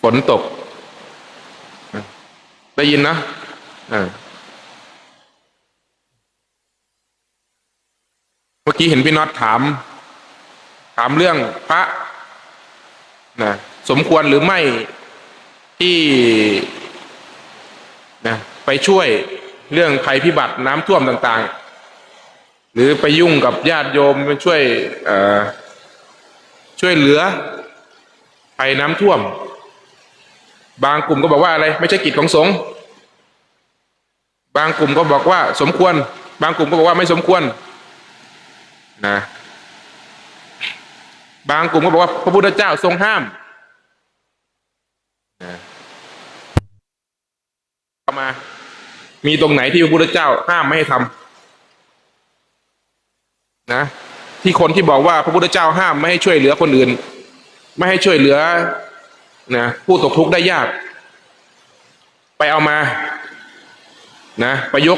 ฝนตกได้ยินนะเมื่อกี้เห็นพี่น็อตถามเรื่องพระนะสมควรหรือไม่ที่นะไปช่วยเรื่องภัยพิบัติน้ำท่วมต่างๆหรือไปยุ่งกับญาติโยมไปช่วยเหลือภัยน้ำท่วมบางกลุ่มก็บอกว่าอะไรไม่ใช่กิจของสงฆ์บางกลุ่มก็บอกว่าสมควรบางกลุ่มก็บอกว่าไม่สมควรนะบางกลุ่มก็บอกว่าพระพุทธเจ้าทรงห้ามนะมามีตรงไหนที่พระพุทธเจ้าห้ามไม่ให้ทำนะที่คนที่บอกว่าพระพุทธเจ้าห้ามไม่ให้ช่วยเหลือคนอื่นไม่ให้ช่วยเหลือนะผู้ตกทุกข์ได้ยากไปเอามานะไปย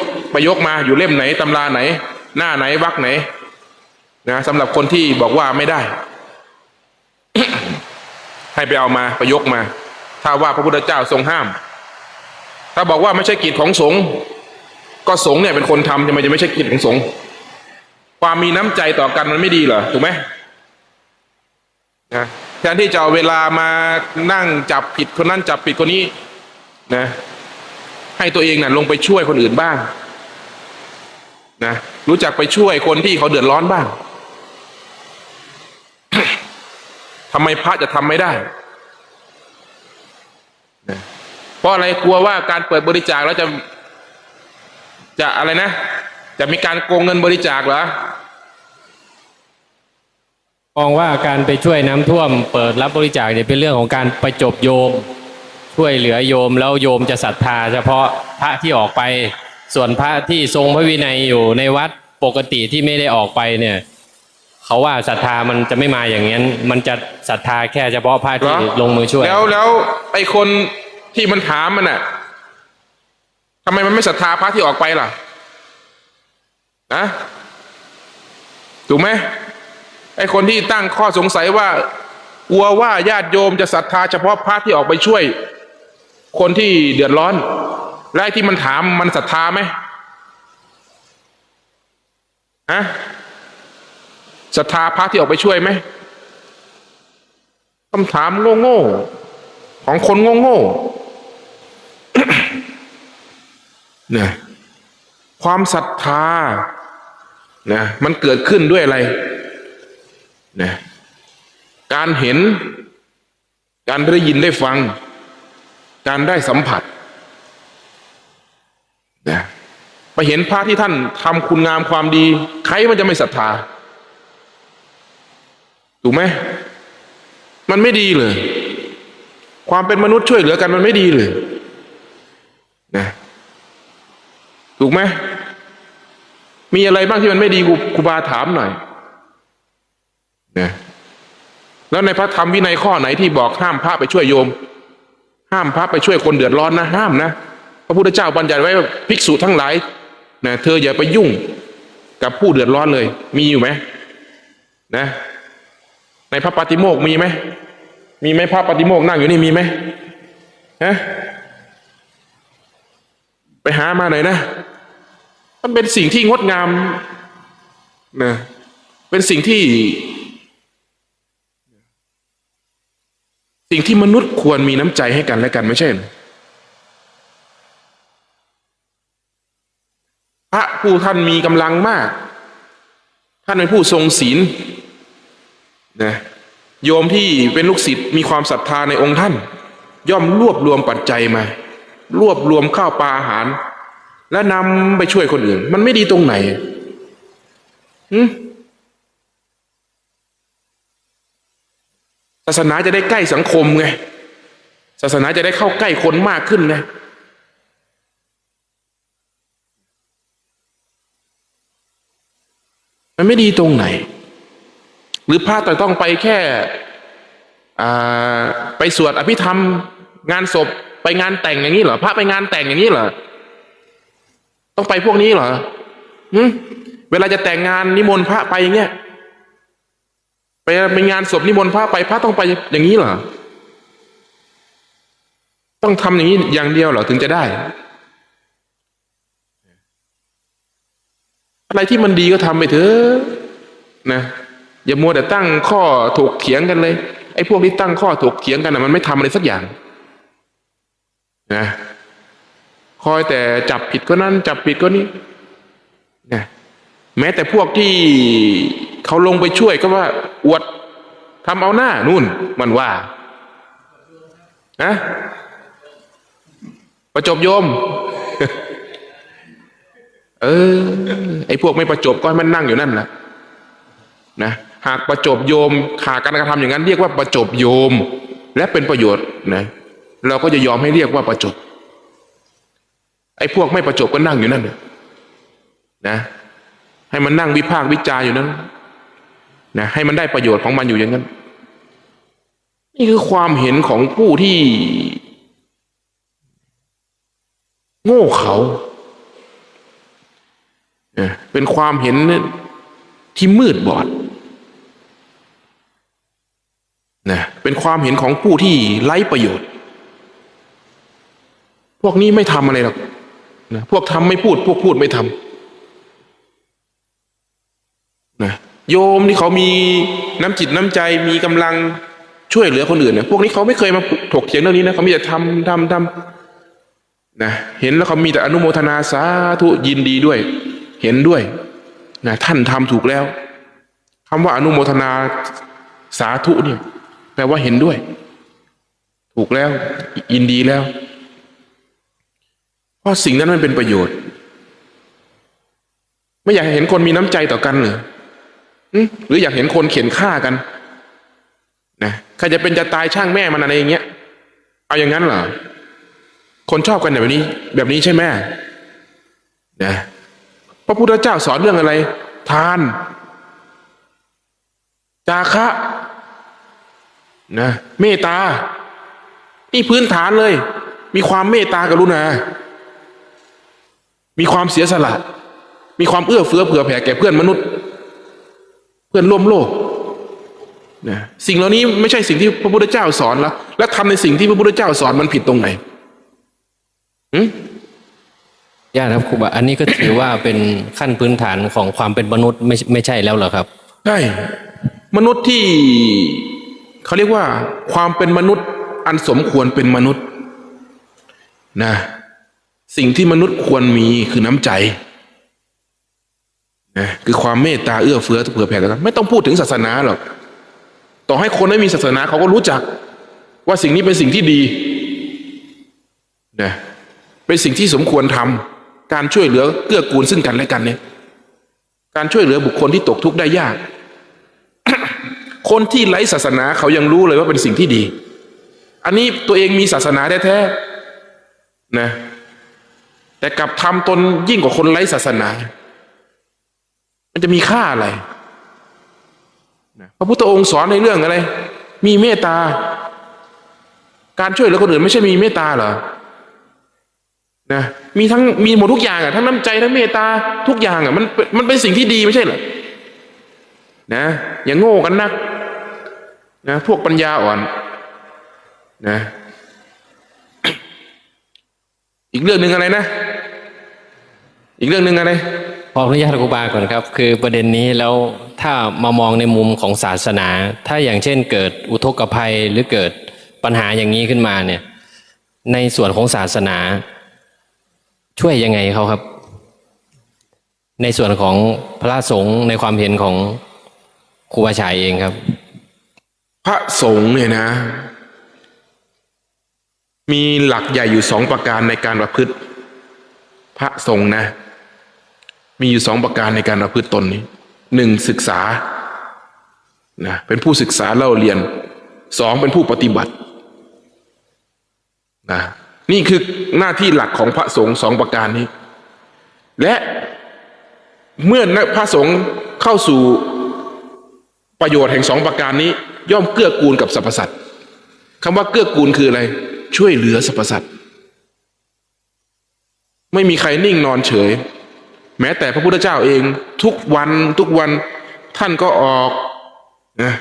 กมาอยู่เล่มไหนตำราไหนหน้าไหนวรรคไหนนะสำหรับคนที่บอกว่าไม่ได้ ให้ไปเอามาไปยกมาถ้าว่าพระพุทธเจ้าทรงห้ามถ้าบอกว่าไม่ใช่กิจของสงฆ์ก็สงฆ์เนี่ยเป็นคนทำทำไมจะไม่ใช่กิจของสงฆ์ความมีน้ำใจต่อกันมันไม่ดีเหรอถูกไหมนะแทนที่จะเอาเวลามานั่งจับผิดคนนั้นจับผิดคนนี้นะให้ตัวเองน่ะลงไปช่วยคนอื่นบ้างนะรู้จักไปช่วยคนที่เขาเดือดร้อนบ้าง ทำไมพระจะทำไม่ได้นะเพราะอะไรกลัวว่าการเปิดบริจาคแล้วจะอะไรนะจะมีการโกงเงินบริจาคเหรอมองว่าการไปช่วยน้ำท่วมเปิดรับบริจาคเนี่ยเป็นเรื่องของการประจบโยมช่วยเหลือโยมแล้วโยมจะศรัทธาเฉพาะพระที่ออกไปส่วนพระที่ทรงพระวินัยอยู่ในวัดปกติที่ไม่ได้ออกไปเนี่ยเขาว่าศรัทธามันจะไม่มาอย่างนั้นมันจะศรัทธาแค่เฉพาะพระที่ลงมือช่วยแล้วไอ้คนที่มันถามมันน่ะทำไมมันไม่ศรัทธาพระที่ออกไปล่ะนะถูกไหมไอ้คนที่ตั้งข้อสงสัยว่ากลัวว่าญาติโยมจะศรัทธาเฉพาะพระที่ออกไปช่วยคนที่เดือดร้อนและไอ้ที่มันถามมันศรัทธาไหมฮะศรัทธาพระที่ออกไปช่วยไหมคำถามโง่ๆของคนโง่ๆ เนี่ยความศรัทธานะมันเกิดขึ้นด้วยอะไรนะการเห็นการได้ยินได้ฟังการได้สัมผัสนะไปเห็นพระที่ท่านทำคุณงามความดีใครมันจะไม่ศรัทธาถูกไหมมันไม่ดีเลยความเป็นมนุษย์ช่วยเหลือกันมันไม่ดีเลยนะถูกไหมมีอะไรบ้างที่มันไม่ดีครูบาถามหน่อยนะแล้วในพระธรรมวินัยข้อไหนที่บอกห้ามพระไปช่วยโยมห้ามพระไปช่วยคนเดือดร้อนนะห้ามนะพระพุทธเจ้าบัญญัติไว้ภิกษุทั้งหลายนะเธออย่าไปยุ่งกับผู้เดือดร้อนเลยมีอยู่ไหมนะในพระปาติโมกข์มีไหมพระปาติโมกข์นั่งอยู่นี่มีไหมฮะไปหามาหน่อยนะมันเป็นสิ่งที่งดงามนะเป็นสิ่งที่มนุษย์ควรมีน้ำใจให้กันและกันไม่ใช่พระผู้ท่านมีกำลังมากท่านเป็นผู้ทรงศีลนะโยมที่เป็นลูกศิษย์มีความศรัทธาในองค์ท่านย่อมรวบรวมปัจจัยมารวบรวมข้าวปลาอาหารและนำไปช่วยคนอื่นมันไม่ดีตรงไหนศาสนาจะได้ใกล้สังคมไงศาสนาจะได้เข้าใกล้คนมากขึ้นไงมันไม่ดีตรงไหนหรือพระแต่ต้องไปแค่ไปสวดอภิธรรมงานศพไปงานแต่งอย่างนี้เหรอพระไปงานแต่งอย่างนี้เหรอต้องไปพวกนี้เหรอเวลาจะแต่งงานนิมนต์พระไปอย่างเงี้ยไปงานศพนิมนต์พระไปพระต้องไปอย่างนี้เหรอ ต้องทำอย่างนี้อย่างเดียวเหรอถึงจะได้อะไรที่มันดีก็ทำไปเถอะนะอย่ามัวแต่ตั้งข้อถกเถียงกันเลยไอ้พวกที่ตั้งข้อถกเถียงกันนะมันไม่ทำอะไรสักอย่างนะคอยแต่จับผิดก็นั้นจับผิดก็นี้นะแม้แต่พวกที่เขาลงไปช่วยก็ว่าอวดทำเอาหน้านู่นมันว่านะประจบโยม ไอ้พวกไม่ประจบก็ให้มันนั่งอยู่นั่นแหละนะหากประจบโยมขาดการกระทำอย่างนั้นเรียกว่าประจบโยมและเป็นประโยชน์นะเราก็จะยอมให้เรียกว่าประจบไอ้พวกไม่ประจบก็นั่งอยู่นั่นนะให้มันนั่งวิพากษ์วิจารณ์อยู่นั้นนะให้มันได้ประโยชน์ของมันอยู่อย่างนั้นนี่คือความเห็นของผู้ที่โง่เขาเป็นความเห็นที่มืดบอดนะเป็นความเห็นของผู้ที่ไร้ประโยชน์พวกนี้ไม่ทำอะไรหรอกนะพวกทำไม่พูดพวกพูดไม่ทำนะโยมที่เขามีน้ำจิตน้ำใจมีกำลังช่วยเหลือคนอื่นเนี่ยพวกนี้เขาไม่เคยมาถกเถียงเรื่องนี้นะเขามีแต่ทำนะเห็นแล้วเขามีแต่อนุโมทนาสาธุยินดีด้วยเห็นด้วยนะท่านทำถูกแล้วคำว่าอนุโมทนาสาธุเนี่ยแปลว่าเห็นด้วยถูกแล้วยินดีแล้วเพราะสิ่งนั้นมันเป็นประโยชน์ไม่อยากเห็นคนมีน้ำใจต่อกันหรืออยากเห็นคนเขียนฆ่ากันนะใครจะเป็นจะตายช่างแม่มันอะไรอย่างเงี้ยเอาอย่างนั้นเหรอคนชอบกันแบบนี้ใช่ไหมนะพระพุทธเจ้าสอนเรื่องอะไรทานจาคะนะเมตตานี่พื้นฐานเลยมีความเมตตากรุณามีความเสียสละมีความเอื้อเฟื้อเผื่อแผ่แก่เพื่อนมนุษย์เพื่อนร่วมโลกนะสิ่งเหล่านี้ไม่ใช่สิ่งที่พระพุทธเจ้าสอนแล้วทำในสิ่งที่พระพุทธเจ้าสอนมันผิดตรงไหนญาติครับครูบาอันนี้ก็ถือว่าเป็นขั้นพื้นฐานของความเป็นมนุษย์ไม่ใช่แล้วเหรอครับใช่มนุษย์ที่เขาเรียกว่าความเป็นมนุษย์อันสมควรเป็นมนุษย์นะสิ่งที่มนุษย์ควรมีคือน้ำใจนะคือความเมตตาเอื้อเฟื้อเผื่อแผ่กันไม่ต้องพูดถึงศาสนาหรอกต่อให้คนไม่มีศาสนาเขาก็รู้จักว่าสิ่งนี้เป็นสิ่งที่ดีนะเป็นสิ่งที่สมควรทำการช่วยเหลือเกื้อกูลซึ่งกันและกันเนี่ยการช่วยเหลือบุคคลที่ตกทุกข์ได้ยาก คนที่ไร้ศาสนาเขายังรู้เลยว่าเป็นสิ่งที่ดีอันนี้ตัวเองมีศาสนาแท้ๆนะแต่กลับทำตนยิ่งกว่าคนไร้ศาสนามันจะมีค่าอะไรพระพุทธองค์สอนในเรื่องอะไรมีเมตตาการช่วยเหลือคนอื่นไม่ใช่มีเมตตาเหรอนะมีหมดทุกอย่างอ่ะทั้งน้ำใจทั้งเมตตาทุกอย่างอ่ะมันเป็นสิ่งที่ดีไม่ใช่เหรอนะอย่าโง่กันนักนะพวกปัญญาอ่อนนะอีกเรื่องหนึ่งอะไรนะอีกเรื่องหนึ่งอะไรขออนุญาตครูบาก่อนครับคือประเด็นนี้แล้วถ้ามามองในมุมของศาสนาถ้าอย่างเช่นเกิดอุทกภัยหรือเกิดปัญหาอย่างนี้ขึ้นมาเนี่ยในส่วนของศาสนาช่วยยังไงเขาครับในส่วนของพระสงฆ์ในความเห็นของครูบาฉายเองครับพระสงฆ์เนี่ยนะมีหลักใหญ่อยู่2ประการในการประพฤติพระสงฆ์นะมีอยู่2ประการในการประพฤติตนนี้1ศึกษานะเป็นผู้ศึกษาเล่าเรียน2เป็นผู้ปฏิบัตินะนี่คือหน้าที่หลักของพระสงฆ์2ประการนี้และเมื่อพระสงฆ์เข้าสู่ประโยชน์แห่ง2ประการนี้ย่อมเกื้อกูลกับสรรพสัตว์คำว่าเกื้อกูลคืออะไรช่วยเหลือสรรพสัตว์ไม่มีใครนิ่งนอนเฉยแม้แต่พระพุทธเจ้าเองทุกวันท่านก็ออกนะ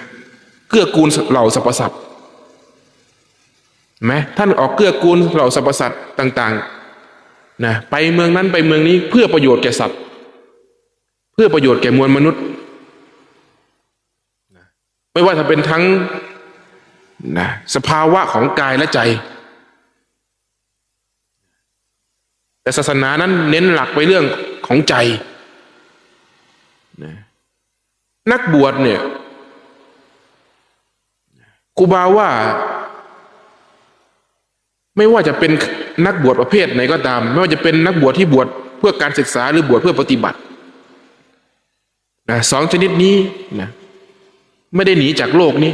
เกื้อกูลเหล่าสรรพสัตว์ ไหมท่านออกเกื้อกูลเหล่าสรรพสัตว์ต่างๆนะไปเมืองนั้นไปเมืองนี้เพื่อประโยชน์แก่สัตว์เพื่อประโยชน์แก่มวลมนุษย์ไม่ว่าจะเป็นทั้งนะสภาวะของกายและใจแต่ศาสนานั้นเน้นหลักไปเรื่องของใจนะนักบวชเนี่ยครูบาว่าไม่ว่าจะเป็นนักบวชประเภทไหนก็ตามไม่ว่าจะเป็นนักบวชที่บวชเพื่อการศึกษาหรือบวชเพื่อปฏิบัตินะสองชนิดนี้นะไม่ได้หนีจากโลกนี้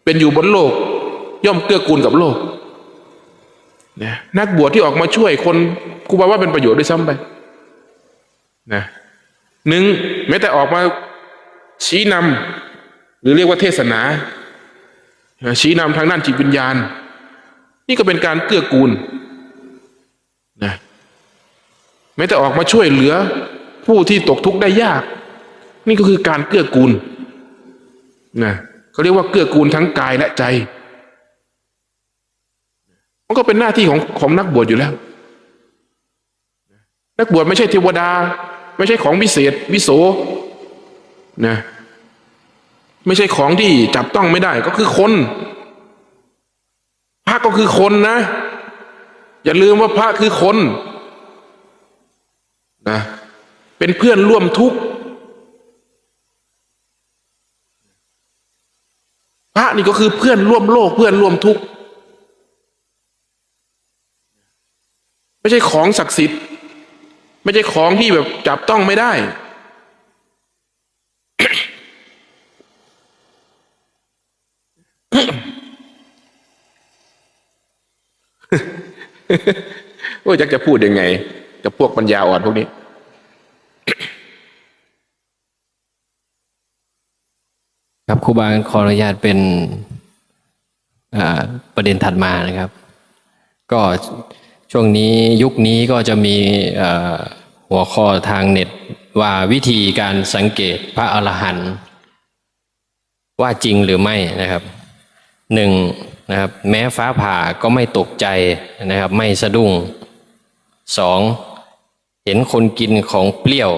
เป็นอยู่บนโลกย่อมเกื้อกูลกับโลกนะนักบวชที่ออกมาช่วยคนครูบาว่าเป็นประโยชน์ด้วยซ้ำไปนะหนึ่งแม้แต่ออกมาชี้นำหรือเรียกว่าเทศนาชี้นำทางด้านจิตวิญญาณนี่ก็เป็นการเกื้อกูลนะแม้แต่ออกมาช่วยเหลือผู้ที่ตกทุกข์ได้ยากนี่ก็คือการเกื้อกูลนะเขาเรียกว่าเกื้อกูลทั้งกายและใจมันก็เป็นหน้าที่ของนักบวชอยู่แล้วนักบวชไม่ใช่เทวดาไม่ใช่ของพิเศษวิโสนะไม่ใช่ของที่จับต้องไม่ได้ก็คือคนพระก็คือคนนะอย่าลืมว่าพระคือคนนะเป็นเพื่อนร่วมทุกข์พระนี่ก็คือเพื่อนร่วมโลกเพื่อนร่วมทุกข์ไม่ใช่ของศักดิ์สิทธิ์ไม่ใช่ของที่แบบจับต้องไม่ได้ ว่าจะพูดยังไงกับพวกปัญญาอ่อนพวกนี้ ครับครูบาขออนุญาตเป็นประเด็นถัดมานะครับก็ช่วงนี้ยุคนี้ก็จะมีหัวข้อทางเน็ตว่าวิธีการสังเกตพระอรหันต์ว่าจริงหรือไม่นะครับหนึ่งนะครับแม้ฟ้าผ่าก็ไม่ตกใจนะครับไม่สะดุ้งสองเห็นคนกินของเปรี้ยว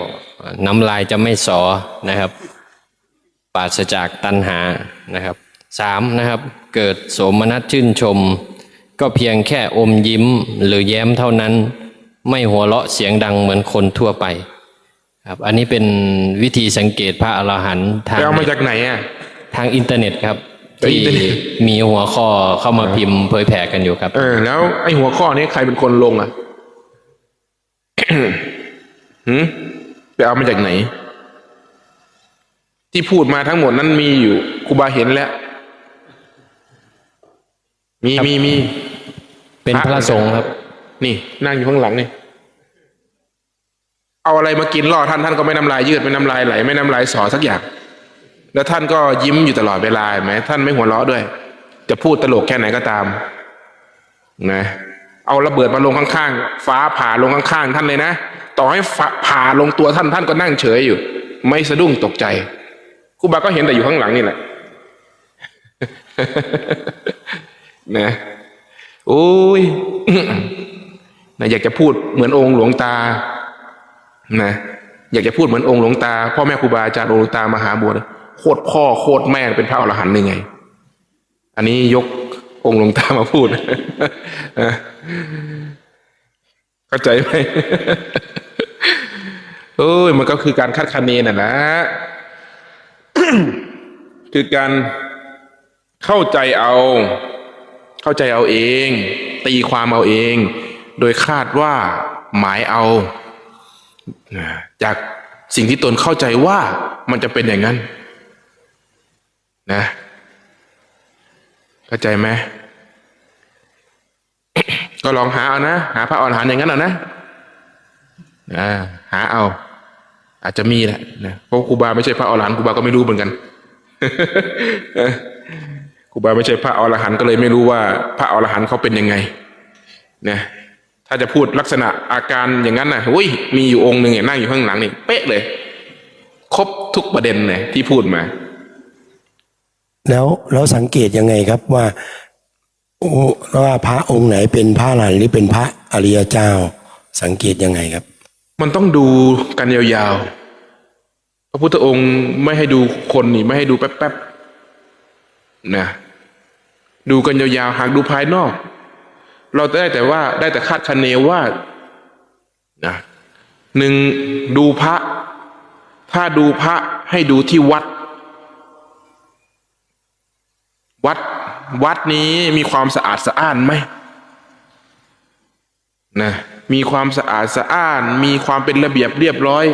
น้ำลายจะไม่สอนะครับปราศจากตัณหานะครับสามนะครับเกิดโสมนัสชื่นชมก็เพียงแค่อมยิ้มหรือแย้มเท่านั้นไม่หัวเราะเสียงดังเหมือนคนทั่วไปครับอันนี้เป็นวิธีสังเกตพระอรหันต์ทางไปเอามาจากไหนอ่ะทางอินเทอร์เน็ตครับที่มีหัวข้อเข้ามาพิมพ์เผยแผ่กันอยู่ครับแล้วไอ้หัวข้อนี้ใครเป็นคนลงอ่ะ ไปเอามาจากไหนที่พูดมาทั้งหมดนั้นมีอยู่ครูบาเห็นแล้วมีเป็นพระสงฆ์ครับนี่นั่งอยู่ข้างหลังนี่เอาอะไรมากินล่อท่านก็ไม่น้ำลายยืดไม่น้ำลายไหลไม่น้ำลายสอสักอย่างแล้วท่านก็ยิ้มอยู่ตลอดเวลาไหมท่านไม่หัวเราะด้วยจะพูดตลกแค่ไหนก็ตามนะเอาระเบิดมาลงข้างๆฟ้าผ่าลงข้างๆท่านเลยนะต่อให้ผ่าลงตัวท่านก็นั่งเฉยอยู่ไม่สะดุ้งตกใจครูบาก็เห็นแต่อยู่ข้างหลังนี่แหละ นะโอ้ย นะอยากจะพูดเหมือนองค์หลวงตานะอยากจะพูดเหมือนองค์หลวงตาพ่อแม่ครูบาอาจารย์องค์หลวงตามหาบัวโคตรพ่อโคตรแม่เป็นพระอรหันต์ยังไงอันนี้ยกองค์หลวงตามาพูด เข้าใจไหม เอ้ยมันก็คือการคาดคะเนน่ะนะ คือการเข้าใจเอาเองตีความเอาเองโดยคาดว่าหมายเอาจากสิ่งที่ตนเข้าใจว่ามันจะเป็นอย่างนั้นนะเข้าใจไหม ก็ลองหาเอานะหาพระอรหันต์อย่างนั้นเอานะหาเอาอาจจะมีแหละนะเพราะครูบาไม่ใช่พระอรหันต์ครูบาก็ไม่รู้เหมือนกัน ครูบาไม่ใช่พระอรหันต์ก็เลยไม่รู้ว่าพระอรหันต์เขาเป็นยังไงนะถ้าจะพูดลักษณะอาการอย่างนั้นนะอุ้ยมีอยู่องค์หนึ่งเนี่ยนั่งอยู่ข้างหลังนี่เป๊ะเลยครบทุกประเด็นเลยที่พูดมาแล้วสังเกตยังไงครับว่า โอ้แล้วว่าพระองค์ไหนเป็นพระอรหันต์หรือเป็นพระอริยเจ้าสังเกตยังไงครับ มันต้องดูกันยาวๆพระพุทธองค์ไม่ให้ดูคนนี่ไม่ให้ดูแป๊บๆนะดูกันยาวๆหากดูภายนอก เราได้แต่คาดคะเนว่านะหนึ่งดูพระ ถ้าดูพระให้ดูที่วัดนี้มีความสะอาดสะอ้านไหมนะมีความสะอาดสะอ้านมีความเป็นระเบียบเรียบร้อย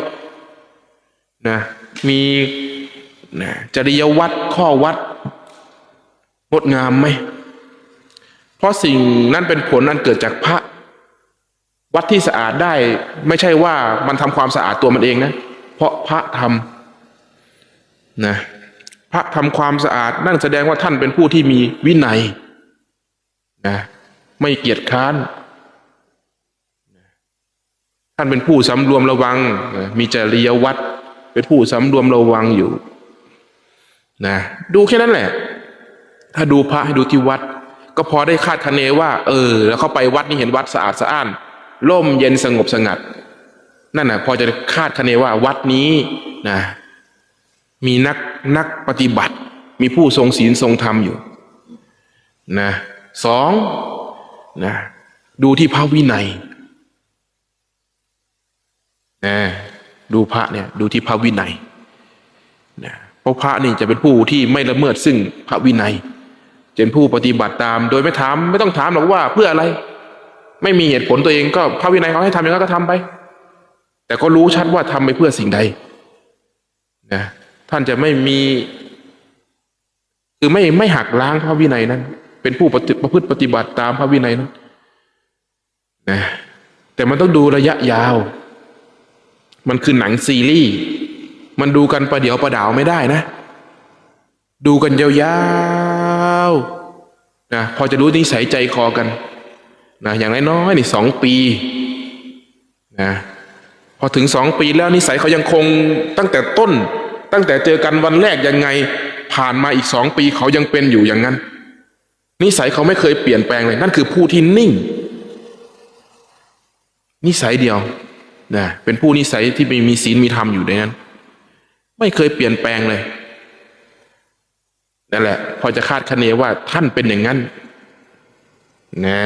นะมีนะจริยวัดข้อวัดงดงามไหมเพราะสิ่งนั้นเป็นผลอันเกิดจากพระวัดที่สะอาดได้ไม่ใช่ว่ามันทำความสะอาดตัวมันเองนะเพราะพระทำนะพระทำความสะอาดนั่นแสดงว่าท่านเป็นผู้ที่มีวินัยนะไม่เกียจคร้านท่านเป็นผู้สำรวมระวังมีจริยวัดเป็นผู้สำรวมระวังอยู่นะดูแค่นั้นแหละถ้าดูพระให้ดูที่วัดก็พอได้คาดคะเนว่าแล้วเข้าไปวัดนี่เห็นวัดสะอาดสะอ้านร่มเย็นสงบสงัดนั่นน่ะพอจะคาดคะเนว่าวัดนี้นะมีนักปฏิบัติมีผู้ทรงศีลทรงธรรมอยู่นะสองนะดูที่พระวินัยนะดูพระเนี่ยดูที่พระวินัยนะเพราะพระนี่จะเป็นผู้ที่ไม่ละเมิดซึ่งพระวินัยเป็นผู้ปฏิบัติตามโดยไม่ต้องถามหรอกว่าเพื่ออะไรไม่มีเหตุผลตัวเองก็พระวินัยเขาให้ทำอย่างนั้นก็ทำไปแต่ก็รู้ชัดว่าทำไปเพื่อสิ่งใดนะท่านจะไม่มีคือไม่หักล้างพระวินัยนั้นเป็นผู้ประพฤติปฏิบัติตามพระวินัยนั้นนะแต่มันต้องดูระยะยาวมันคือหนังซีรีส์มันดูกันประเดี๋ยวประดาวไม่ได้นะดูกันยาวๆนะพอจะรู้นิสัยใจคอกันนะอย่างน้อยๆนี่2 ปีนะพอถึง2 ปีแล้วนิสัยเขายังคงตั้งแต่ต้นตั้งแต่เจอกันวันแรกยังไงผ่านมาอีก2 ปีเขายังเป็นอยู่อย่างนั้นนิสัยเขาไม่เคยเปลี่ยนแปลงเลยนั่นคือผู้ที่นิ่งนิสัยเดียวนะเป็นผู้นิสัยที่มีศีลมีธรรมอยู่ในนั้นไม่เคยเปลี่ยนแปลงเลยนั่นแหละพอจะคาดคะเนว่าท่านเป็นอย่างนั้นนะ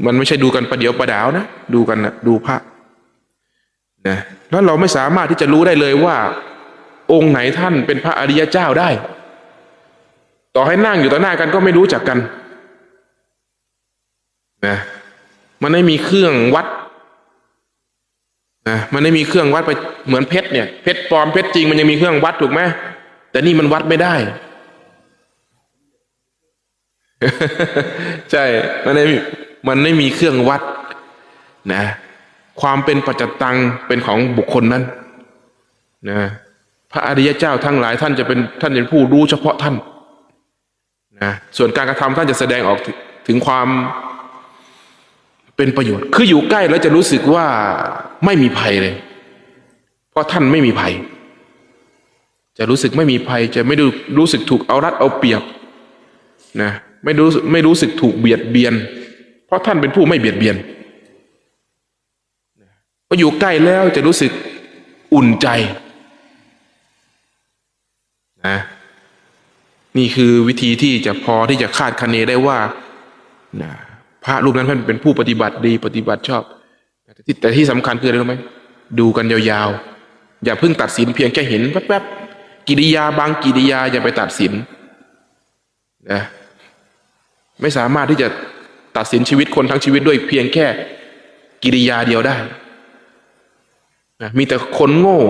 มันไม่ใช่ดูกันประเดี๋ยวประดาวนะดูกันนะดูพระนะแล้วเราไม่สามารถที่จะรู้ได้เลยว่าองค์ไหนท่านเป็นพระอริยเจ้าได้ต่อให้นั่งอยู่ต่อหน้ากันก็ไม่รู้จักกันนะมันไม่มีเครื่องวัดนะมันไม่มีเครื่องวัดไปเหมือนเพชรเนี่ยเพชรปลอมเพชรจริงมันยังมีเครื่องวัดถูกไหมแต่นี่มันวัดไม่ได้ ใช่มันไม่มีเครื่องวัดนะความเป็นปัจจตังเป็นของบุคคลนั้นนะพระอริยเจ้าทั้งหลายท่านจะเป็นผู้รู้เฉพาะท่านนะส่วนการกระทำท่านจะแสดงออกถึงความเป็นประโยชน์คืออยู่ใกล้แล้วจะรู้สึกว่าไม่มีภัยเลยเพราะท่านไม่มีภัยจะรู้สึกไม่มีภัยจะไม่รู้สึกถูกเอารัดเอาเปรียบนะไม่รู้สึกถูกเบียดเบียนเพราะท่านเป็นผู้ไม่เบียดเบียนพออยู่ใกล้แล้วจะรู้สึกอุ่นใจนะนี่คือวิธีที่จะพอที่จะคาดคะเนได้ว่านะพระรูปนั้นท่านเป็นผู้ปฏิบัติดีปฏิบัติชอบแต่ที่สำคัญคืออะไรรู้ไหมดูกันยาวๆอย่าเพิ่งตัดสินเพียงแค่เห็นแป๊บๆกิริยาบางกิริยาอย่าไปตัดสินนะไม่สามารถที่จะตัดสินชีวิตคนทั้งชีวิตด้วยเพียงแค่กิริยาเดียวได้นะมีแต่คนโง่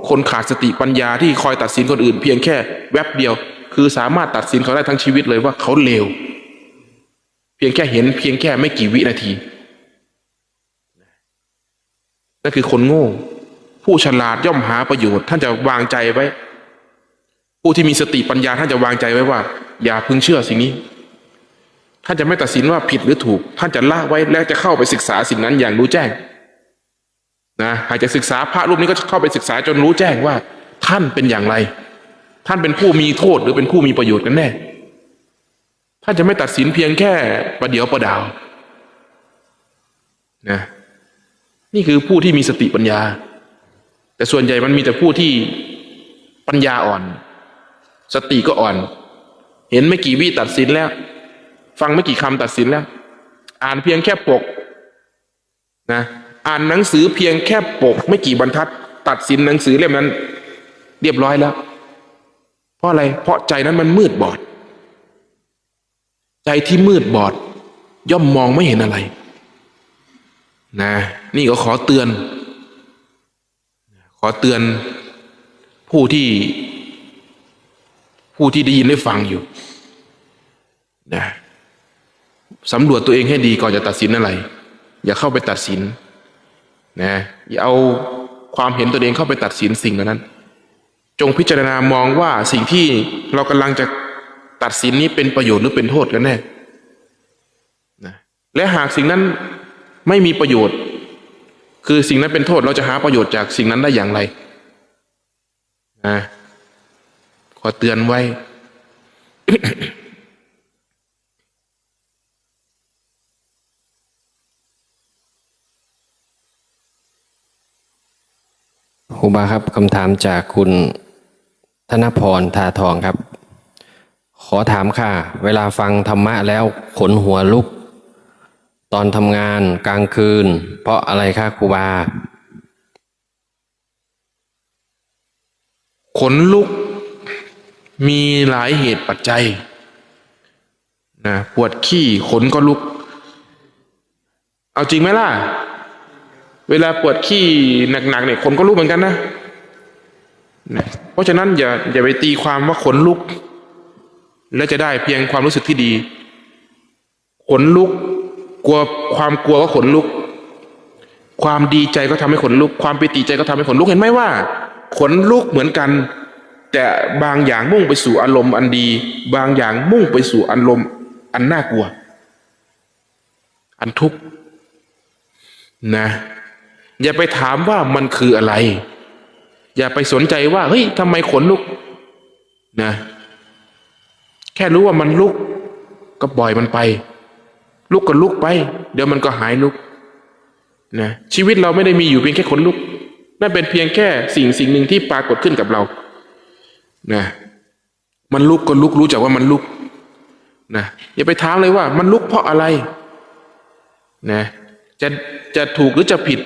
คนขาดสติปัญญาที่คอยตัดสินคนอื่นเพียงแค่แวบเดียวคือสามารถตัดสินเขาได้ทั้งชีวิตเลยว่าเขาเลวเพียงแค่เห็นเพียงแค่ไม่กี่วินาทีนั่นคือคนโง่ผู้ฉลาดย่อมหาประโยชน์ท่านจะวางใจไว้ผู้ที่มีสติปัญญาท่านจะวางใจไว้ว่าอย่าพึงเชื่อสิ่งนี้ท่านจะไม่ตัดสินว่าผิดหรือถูกท่านจะละไว้แล้วจะเข้าไปศึกษาสิ่งนั้นอย่างรู้แจ้งนะหากจะศึกษาพระรูปนี้ก็เข้าไปศึกษาจนรู้แจ้งว่าท่านเป็นอย่างไรท่านเป็นผู้มีโทษหรือเป็นผู้มีประโยชน์กันแน่ ท่านจะไม่ตัดสินเพียงแค่ประเดี๋ยวประดาวนะนี่คือผู้ที่มีสติปัญญาแต่ส่วนใหญ่มันมีแต่ผู้ที่ปัญญาอ่อนสติก็อ่อนเห็นไม่กี่วิตัดสินแล้วฟังไม่กี่คำตัดสินแล้วอ่านเพียงแค่ปกนะอ่านหนังสือเพียงแค่ปกไม่กี่บรรทัดตัดสินหนังสือเล่มนั้นเรียบร้อยแล้วเพราะอะไรเพราะใจนั้นมันมืดบอดใจที่มืดบอดย่อมมองไม่เห็นอะไรนะนี่ก็ขอเตือนผู้ที่ได้ยินได้ฟังอยู่นะสำรวจตัวเองให้ดีก่อนจะตัดสินอะไรอย่าเข้าไปตัดสินนะอย่าเอาความเห็นตัวเองเข้าไปตัดสินสิ่งนั้นจงพิจารณามองว่าสิ่งที่เรากำลังจะตัดสินนี้เป็นประโยชน์หรือเป็นโทษกันแน่นะและหากสิ่งนั้นไม่มีประโยชน์คือสิ่งนั้นเป็นโทษเราจะหาประโยชน์จากสิ่งนั้นได้อย่างไรนะขอเตือนไว้ ครูบาครับคำถามจากคุณธนพรทาทองครับขอถามค่ะเวลาฟังธรรมะแล้วขนหัวลุกตอนทำงานกลางคืนเพราะอะไรคะครูบาขนลุกมีหลายเหตุปัจจัยนะปวดขี้ขนก็ลุกเอาจริงไหมล่ะเวลาปวดขี้หนักๆเนี่ยขนก็ลุกเหมือนกันนะเพราะฉะนั้นอย่าไปตีความว่าขนลุกแล้วจะได้เพียงความรู้สึกที่ดีขนลุกความกลัวก็ขนลุกความดีใจก็ทำให้ขนลุกความปิติใจก็ทำให้ขนลุกเห็นไหมว่าขนลุกเหมือนกันแต่บางอย่างมุ่งไปสู่อารมณ์อันดีบางอย่างมุ่งไปสู่อารมณ์อันน่ากลัวอันทุกข์นะอย่าไปถามว่ามันคืออะไรอย่าไปสนใจว่าเฮ้ยทำไมขนลุกนะแค่รู้ว่ามันลุกก็ปล่อยมันไปลุกก็ลุกไปเดี๋ยวมันก็หายลุกนะชีวิตเราไม่ได้มีอยู่เพียงแค่ขนลุกนั่นเป็นเพียงแค่สิ่งหนึ่งที่ปรากฏขึ้นกับเรานะมันลุกก็ลุกรู้จักว่ามันลุกนะอย่าไปถามเลยว่ามันลุกเพราะอะไรนะจะถูกหรือจะผิด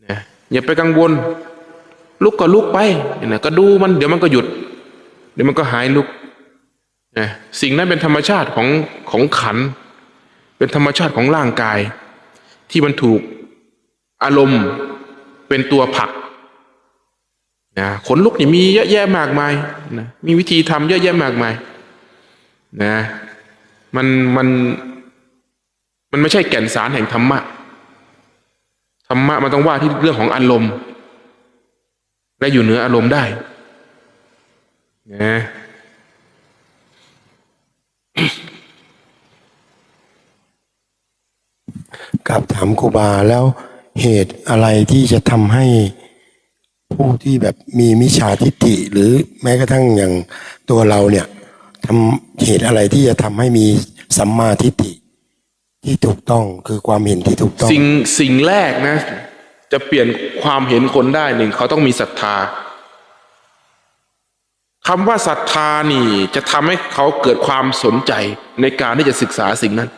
นะอย่าไปกังวลลุกก็ลุกไปนะก็ดูมันเดี๋ยวมันก็หยุดเดี๋ยวมันก็หายลุกนะสิ่งนั้นเป็นธรรมชาติของขันธ์เป็นธรรมชาติของร่างกายที่มันถูกอารมณ์เป็นตัวผลักนะขนลุกนี่มีเยอะแยะมากมายนะมีวิธีทำเยอะแยะมากมายนะมันไม่ใช่แก่นสารแห่งธรรมะมันต้องว่าที่เรื่องของอารมณ์และอยู่เหนืออารมณ์ได้นะกับถามครูบาแล้วเหตุอะไรที่จะทำให้ผู้ที่แบบมีมิจฉาทิฏฐิหรือแม้กระทั่งอย่างตัวเราเนี่ยทำเหตุอะไรที่จะทำให้มีสัมมาทิฏฐิที่ถูกต้องคือความเห็นที่ถูกต้องสิ่งแรกนะจะเปลี่ยนความเห็นคนได้หนึ่งเขาต้องมีศรัทธาคำว่าศรัทธานี่จะทำให้เขาเกิดความสนใจในการที่จะศึกษาสิ่งนั้น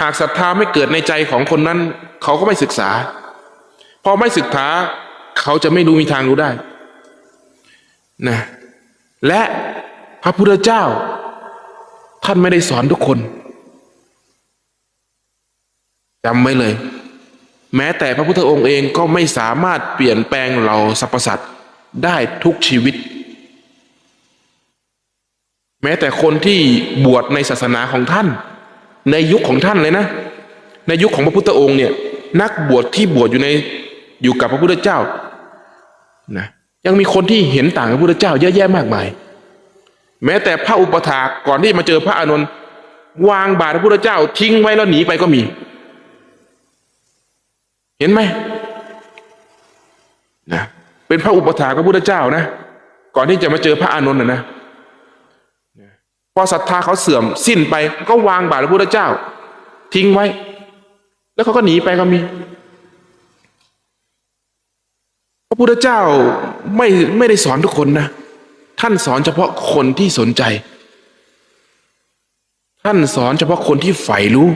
หากศรัทธาไม่เกิดในใจของคนนั้นเขาก็ไม่ศึกษาพอไม่ศึกษาเขาจะไม่รู้มีทางรู้ได้นะและพระพุทธเจ้าท่านไม่ได้สอนทุกคนจำไว้เลยแม้แต่พระพุทธองค์เองก็ไม่สามารถเปลี่ยนแปลงเหล่าสรรพสัตว์ได้ทุกชีวิตแม้แต่คนที่บวชในศาสนาของท่านในยุคของท่านเลยนะในยุคของพระพุทธองค์เนี่ยนักบวชที่บวชอยู่กับพระพุทธเจ้านะยังมีคนที่เห็นต่างกับพระพุทธเจ้าเยอะแยะมากมายแม้แต่พระอุปถากก่อนที่มาเจอพระอานนท์วางบาตรพระพุทธเจ้าทิ้งไว้แล้วหนีไปก็มีเห็นไหมนะเป็นพระอุปถากพระพุทธเจ้านะก่อนที่จะมาเจอพระอานนท์นะ พอศรัทธาเขาเสื่อมสิ้นไปก็วางบาตรพระพุทธเจ้า ทิ้งไว้ แล้วเขาก็หนีไปก็มีพระพุทธเจ้าไม่ได้สอนทุกคนนะท่านสอนเฉพาะคนที่สนใจท่านสอนเฉพาะคนที่ใฝ่รู้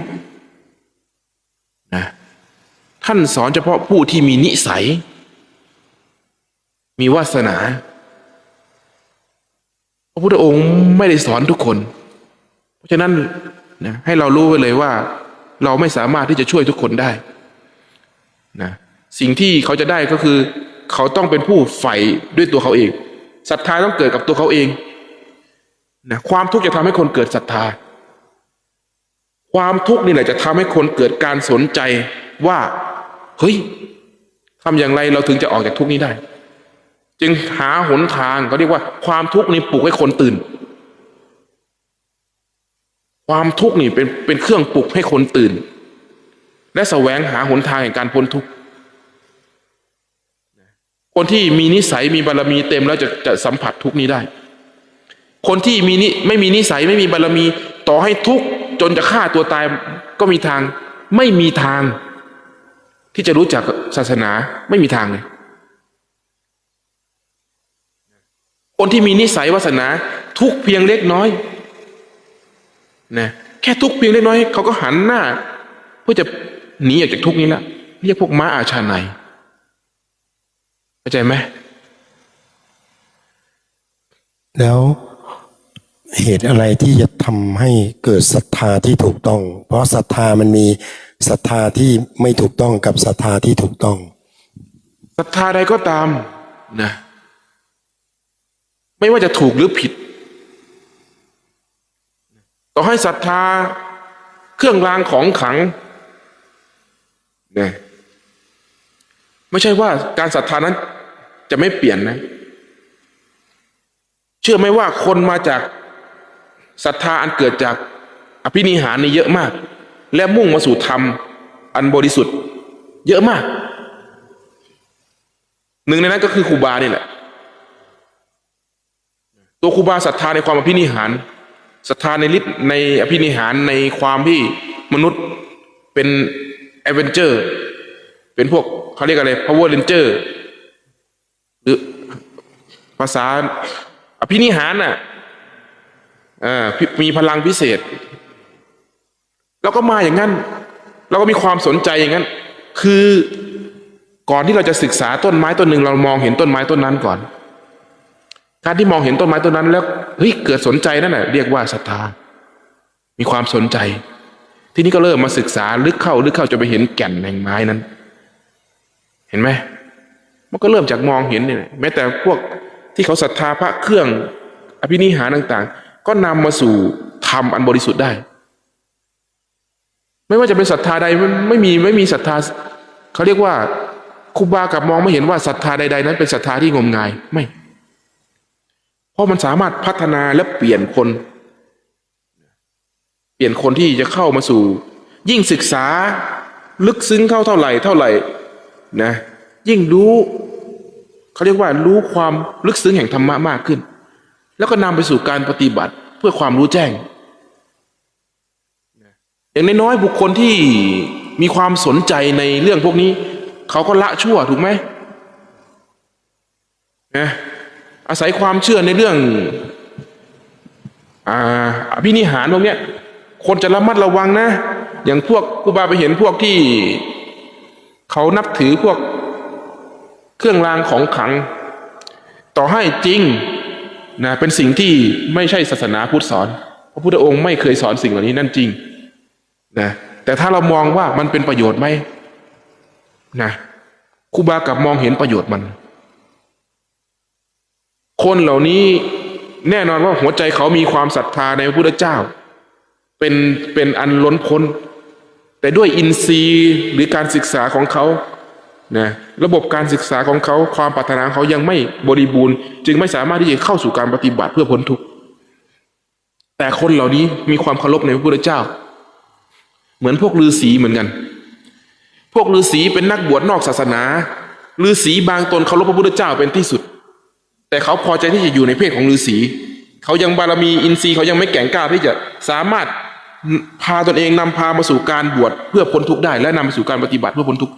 นะท่านสอนเฉพาะผู้ที่มีนิสัยมีวาสนาพระพุทธองค์ไม่ได้สอนทุกคนเพราะฉะนั้นนะให้เรารู้ไว้เลยว่าเราไม่สามารถที่จะช่วยทุกคนได้นะสิ่งที่เขาจะได้ก็คือเขาต้องเป็นผู้ใฝ่ด้วยตัวเขาเองศรัทธาต้องเกิดกับตัวเขาเองนะความทุกข์จะทำให้คนเกิดศรัทธาความทุกข์นี่แหละจะทำให้คนเกิดการสนใจว่าเฮ้ยทำอย่างไรเราถึงจะออกจากทุกข์นี้ได้จึงหาหนทางเขาเรียกว่าความทุกข์นี้ปลุกให้คนตื่นความทุกข์นี่เป็นเครื่องปลุกให้คนตื่นและแสวงหาหนทางแห่งการพ้นทุกข์คนที่มีนิสัยมีบารมีเต็มแล้วจะสัมผัสทุกข์นี้ได้คนที่ไม่มีนิสัยไม่มีบารมีต่อให้ทุกข์จนจะฆ่าตัวตายก็มีทางไม่มีทางที่จะรู้จักศาสนาไม่มีทางเลยคนที่มีนิสัยวาสนาทุกข์เพียงเล็กน้อยนะแค่ทุกข์เพียงเล็กน้อยเขาก็หันหน้าเพื่อจะหนีออกจากทุกข์นี้ละเรียกพวกม้าอาชาไนยเข้าใจไหมแล้วเหตุอะไรที่จะทำให้เกิดศรัทธาที่ถูกต้องเพราะศรัทธามันมีศรัทธาที่ไม่ถูกต้องกับศรัทธาที่ถูกต้องศรัทธาใดก็ตามนะไม่ว่าจะถูกหรือผิดต่อให้ศรัทธาเครื่องรางของขลังนะไม่ใช่ว่าการศรัทธานั้นจะไม่เปลี่ยนนะเชื่อไหมว่าคนมาจากศรัทธาอันเกิดจากอภินิหารนี่เยอะมากและมุ่งมาสู่ธรรมอันบริสุทธิ์เยอะมากหนึ่งในนั้นก็คือครูบานี่แหละตัวครูบาศรัทธาในความอภินิหารศรัทธาในฤทธิ์ในอภินิหารในความที่มนุษย์เป็นแอดเวนเจอร์เป็นพวกเขาเรียกอะไร power ranger หรือภาษาอภินิหารน่ะมีพลังพิเศษเราก็มาอย่างนั้นเราก็มีความสนใจอย่างนั้นคือก่อนที่เราจะศึกษาต้นไม้ต้นหนึ่งเรามองเห็นต้นไม้ต้นนั้นก่อนการที่มองเห็นต้นไม้ต้นนั้นแล้วเฮ้ยเกิดสนใจนั่นแหละเรียกว่าศรัทธามีความสนใจทีนี้ก็เริ่มมาศึกษาลึกเข้าจนไปเห็นแก่นแห่งไม้นั้นเห็นไหมมันก็เริ่มจากมองเห็นเนี่ยแม้แต่พวกที่เขาศรัทธาพระเครื่องอภินิหารต่างๆก็นำมาสู่ธรรมอันบริสุทธิ์ได้ไม่ว่าจะเป็นศรัทธาใดไม่มีศรัทธาเขาเรียกว่าครูบากับมองไม่เห็นว่าศรัทธาใดๆนั้นเป็นศรัทธาที่งมงายไม่เพราะมันสามารถพัฒนาและเปลี่ยนคนที่จะเข้ามาสู่ยิ่งศึกษาลึกซึ้งเข้าเท่าไหร่นะยิ่งรู้เขาเรียกว่ารู้ความลึกซึ้งแห่งธรรมะมากขึ้นแล้วก็นำไปสู่การปฏิบัติเพื่อความรู้แจ้งอย่างน้อยๆบุคคลที่มีความสนใจในเรื่องพวกนี้เขาก็ละชั่วถูกไหมนะอาศัยความเชื่อในเรื่องอภินิหารพวกเนี้ยคนจะระมัดระวังนะอย่างพวกครูบาไปเห็นพวกที่เขานับถือพวกเครื่องรางของขลังต่อให้จริงนะเป็นสิ่งที่ไม่ใช่ศาสนาพุทธสอนพระพุทธองค์ไม่เคยสอนสิ่งเหล่านี้นั่นจริงนะแต่ถ้าเรามองว่ามันเป็นประโยชน์ไหมนะครูบากลับมองเห็นประโยชน์มันคนเหล่านี้แน่นอนว่าหัวใจเขามีความศรัทธาในพระพุทธเจ้าเป็นอันล้นพ้นแต่ด้วยอินทรีย์หรือการศึกษาของเขานะระบบการศึกษาของเขาความปรารถนาของเขายังไม่บริบูรณ์จึงไม่สามารถที่จะเข้าสู่การปฏิบัติเพื่อพ้นทุกข์แต่คนเหล่านี้มีความเคารพในพระพุทธเจ้าเหมือนพวกฤาษีเหมือนกันพวกฤาษีเป็นนักบวชนอกศาสนาฤาษีบางตนเคารพพระพุทธเจ้าเป็นที่สุดแต่เขาพอใจที่จะอยู่ในเพศของฤาษี เขายังบารมีอินทรีย์เขายังไม่แก่งกล้าที่จะสามารถพาตนเองนำพามาสู่การบวชเพื่อพ้นทุกข์ได้และนำไปสู่การปฏิบัติเพื่อพ้นทุกข์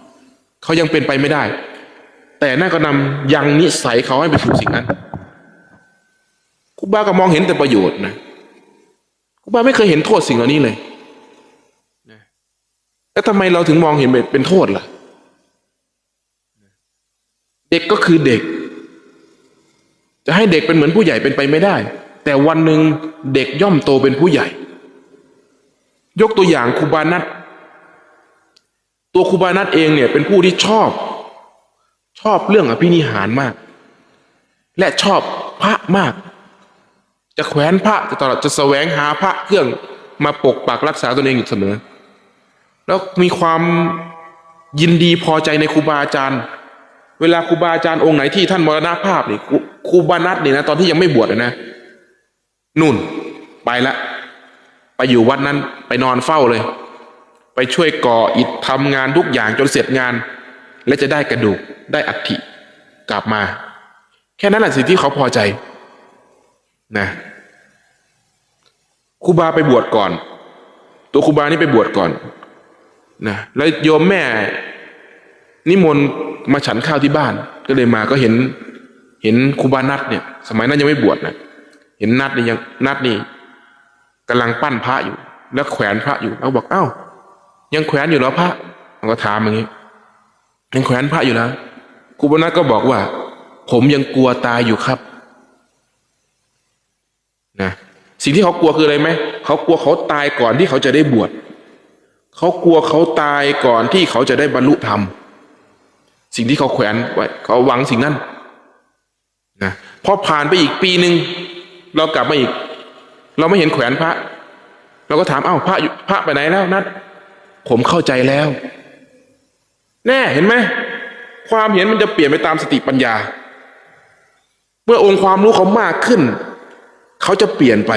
เขายังเป็นไปไม่ได้แต่นั่นก็นำยังนิสัยเขาให้ไปสู่สิ่งนั้นครูบาก็มองเห็นแต่ประโยชน์นะครูบาไม่เคยเห็นโทษสิ่งเหล่านี้เลยนะแล้วทำไมเราถึงมองเห็นเป็นโทษล่ะเด็กก็คือเด็กจะให้เด็กเป็นเหมือนผู้ใหญ่เป็นไปไม่ได้แต่วันหนึ่งเด็กย่อมโตเป็นผู้ใหญ่ยกตัวอย่างครูบานัทตัวครูบานัทเองเนี่ยเป็นผู้ที่ชอบเรื่องอภินิหารมากและชอบพระมากจะแขวนพระจะตลอดจะแสวงหาพระเครื่องมาปกปักรักษาตนเองอยู่เสมอแล้วมีความยินดีพอใจในครูบาอาจารย์เวลาครูบาอาจารย์องค์ไหนที่ท่านมรณภาพนี่ครูบานัทนี่นะตอนที่ยังไม่บวชนะนู่นไปละไปอยู่วัดนั้นไปนอนเฝ้าเลยไปช่วยก่ออิฐทำงานทุกอย่างจนเสร็จงานและจะได้กระดูกได้อัฐิกลับมาแค่นั้นแหละสิ่งที่เขาพอใจนะครูบาไปบวชก่อนตัวครูบานี่ไปบวชก่อนนะแล้วโยมแม่นิมนต์มาฉันข้าวที่บ้านก็เลยมาก็เห็นครูบานัทเนี่ยสมัยนั้นยังไม่บวชนะเห็นนัทนี่กำลังปั้นพระอยู่แล้วแขวนพระอยู่เราบอกเอ้ายังแขวนอยู่เหรอพระเราก็ถามอย่างนี้ยังแขวนพระอยู่แล้วครูบานัทก็บอกว่าผมยังกลัวตายอยู่ครับนะสิ่งที่เขากลัวคืออะไรไหมเขากลัวเขาตายก่อนที่เขาจะได้บวชเขากลัวเขาตายก่อนที่เขาจะได้บรรลุธรรมสิ่งที่เขาแขวนไว้เขาหวังสิ่งนั้นนะพอผ่านไปอีกปีหนึ่งเรากลับมาอีกเราไม่เห็นแขวนพระเราก็ถามเอ้าพระไปไหนแล้วนัดผมเข้าใจแล้วแน่เห็นไหมความเห็นมันจะเปลี่ยนไปตามสติปัญญาเมื่อองค์ความรู้เขามากขึ้นเขาจะเปลี่ยนไป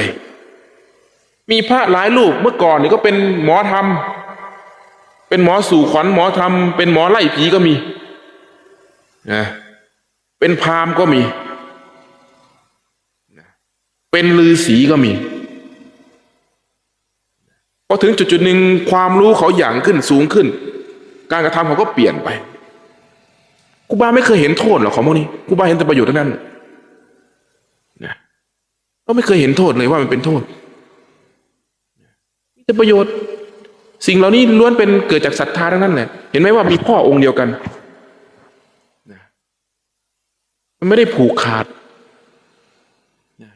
มีพระหลายรูปเมื่อก่อนนี่ก็เป็นหมอธรรมเป็นหมอสู่ขวัญหมอธรรมเป็นหมอไล่ผีก็มีนะเป็นพราหมณ์ก็มีเป็นฤาษีก็มีพอถึงจุดหนึ่งความรู้เขาหยั่งขึ้นสูงขึ้นการกระทำเขาก็เปลี่ยนไปครูบาไม่เคยเห็นโทษหรอกของพวกนี้ครูบาเห็นแต่ประโยชน์เท่านั้นนะก็ไม่เคยเห็นโทษเลยว่ามันเป็นโทษมีแต่ประโยชน์สิ่งเหล่านี้ล้วนเป็นเกิดจากศรัทธาทั้งนั้นแหละเห็นไหมว่ามีพ่อองค์เดียวกันมันไม่ได้ผูกขาด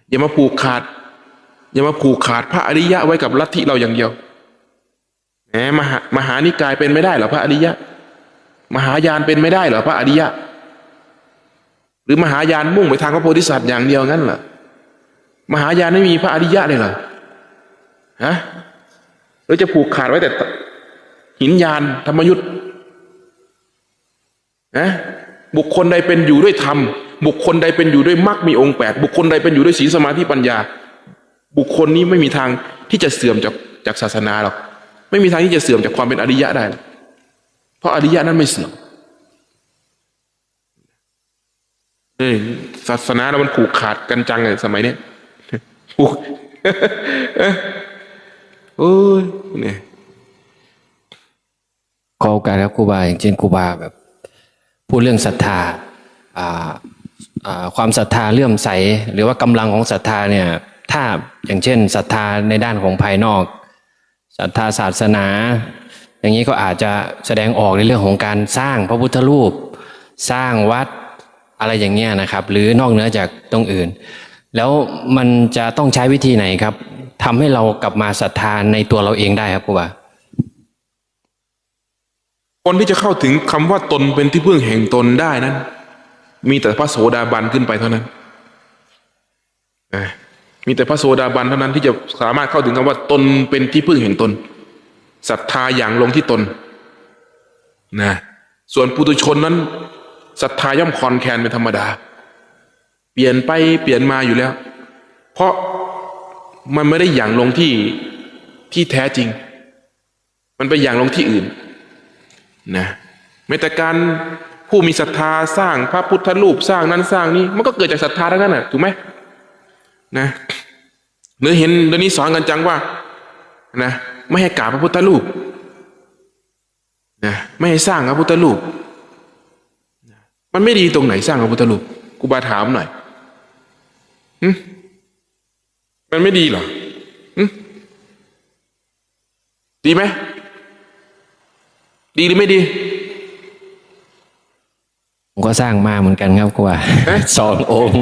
อย่ามาผูกขาดพระอริยะไว้กับลัทธิเราอย่างเดียวแหมมหานิกายเป็นไม่ได้เหรอพระอริยะมหายานเป็นไม่ได้เหรอพระอริยะหรือมหายานมุ่งไปทางพระโพธิสัตว์อย่างเดียวงั้นเหรอมหายานไม่มีพระอริยะเลยเหรอฮะหรือจะผูกขาดไว้แต่หินยานธรรมยุทธ์นะบุคคลใดเป็นอยู่ด้วยธรรมบุคคลใดเป็นอยู่ด้วยมรรคมีองค์8บุคคลใดเป็นอยู่ด้วยศีลสมาธิปัญญาบุคคลนี้ไม่มีทางที่จะเสื่อมจากศาสนาหรอกไม่มีทางที่จะเสื่อมจากความเป็นอริยะได้เพราะอริยะนั้นไม่เสื่อมศาสนาเรามันผูกขาดกันจังเลยสมัยนี้ผูก โอ้ยเนี่ยขอโอกาสครับครูบาอย่างเช่นครูบาแบบพูดเรื่องศรัทธาความศรัทธาเลื่อมใสหรือว่ากำลังของศรัทธาเนี่ยถ้าอย่างเช่นศรัทธาในด้านของภายนอกศรัทธาศาสนาอย่างนี้ก็อาจจะแสดงออกในเรื่องของการสร้างพระพุทธรูปสร้างวัดอะไรอย่างเงี้ยนะครับหรือนอกเหนือจากตรงอื่นแล้วมันจะต้องใช้วิธีไหนครับทำให้เรากลับมาศรัทธาในตัวเราเองได้ครับครูบาคนที่จะเข้าถึงคำว่าตนเป็นที่พึ่งแห่งตนได้นั้นมีแต่พระโสดาบันขึ้นไปเท่านั้นมีแต่พระโสดาบันเท่านั้นที่จะสามารถเข้าถึงคำว่าตนเป็นที่พึ่งแห่งตนศรัทธาอย่างลงที่ตนนะส่วนปุถุชนนั้นศรัทธาย่อมคลอนแคลนเป็นธรรมดาเปลี่ยนไปเปลี่ยนมาอยู่แล้วเพราะมันไม่ได้อย่างลงที่แท้จริงมันไปอย่างลงที่อื่นนะแม้แต่การผู้มีศรัทธาสร้างพระพุทธรูปสร้างนั้นสร้างนี้มันก็เกิดจากศรัทธาทั้งนั้นน่ะถูกไหมนะ หรือเห็นเดี๋ยวนี้สอนกันจังว่านะไม่ให้กราบพระพุทธรูปนะไม่ให้สร้างพระพุทธรูปมันไม่ดีตรงไหนสร้างพระพุทธรูปครูบาถามหน่อยมันไม่ดีเหรอดีไหมดีหรือไม่ดีผมก็สร้างมาเหมือนกันครับครูบา 2 องค์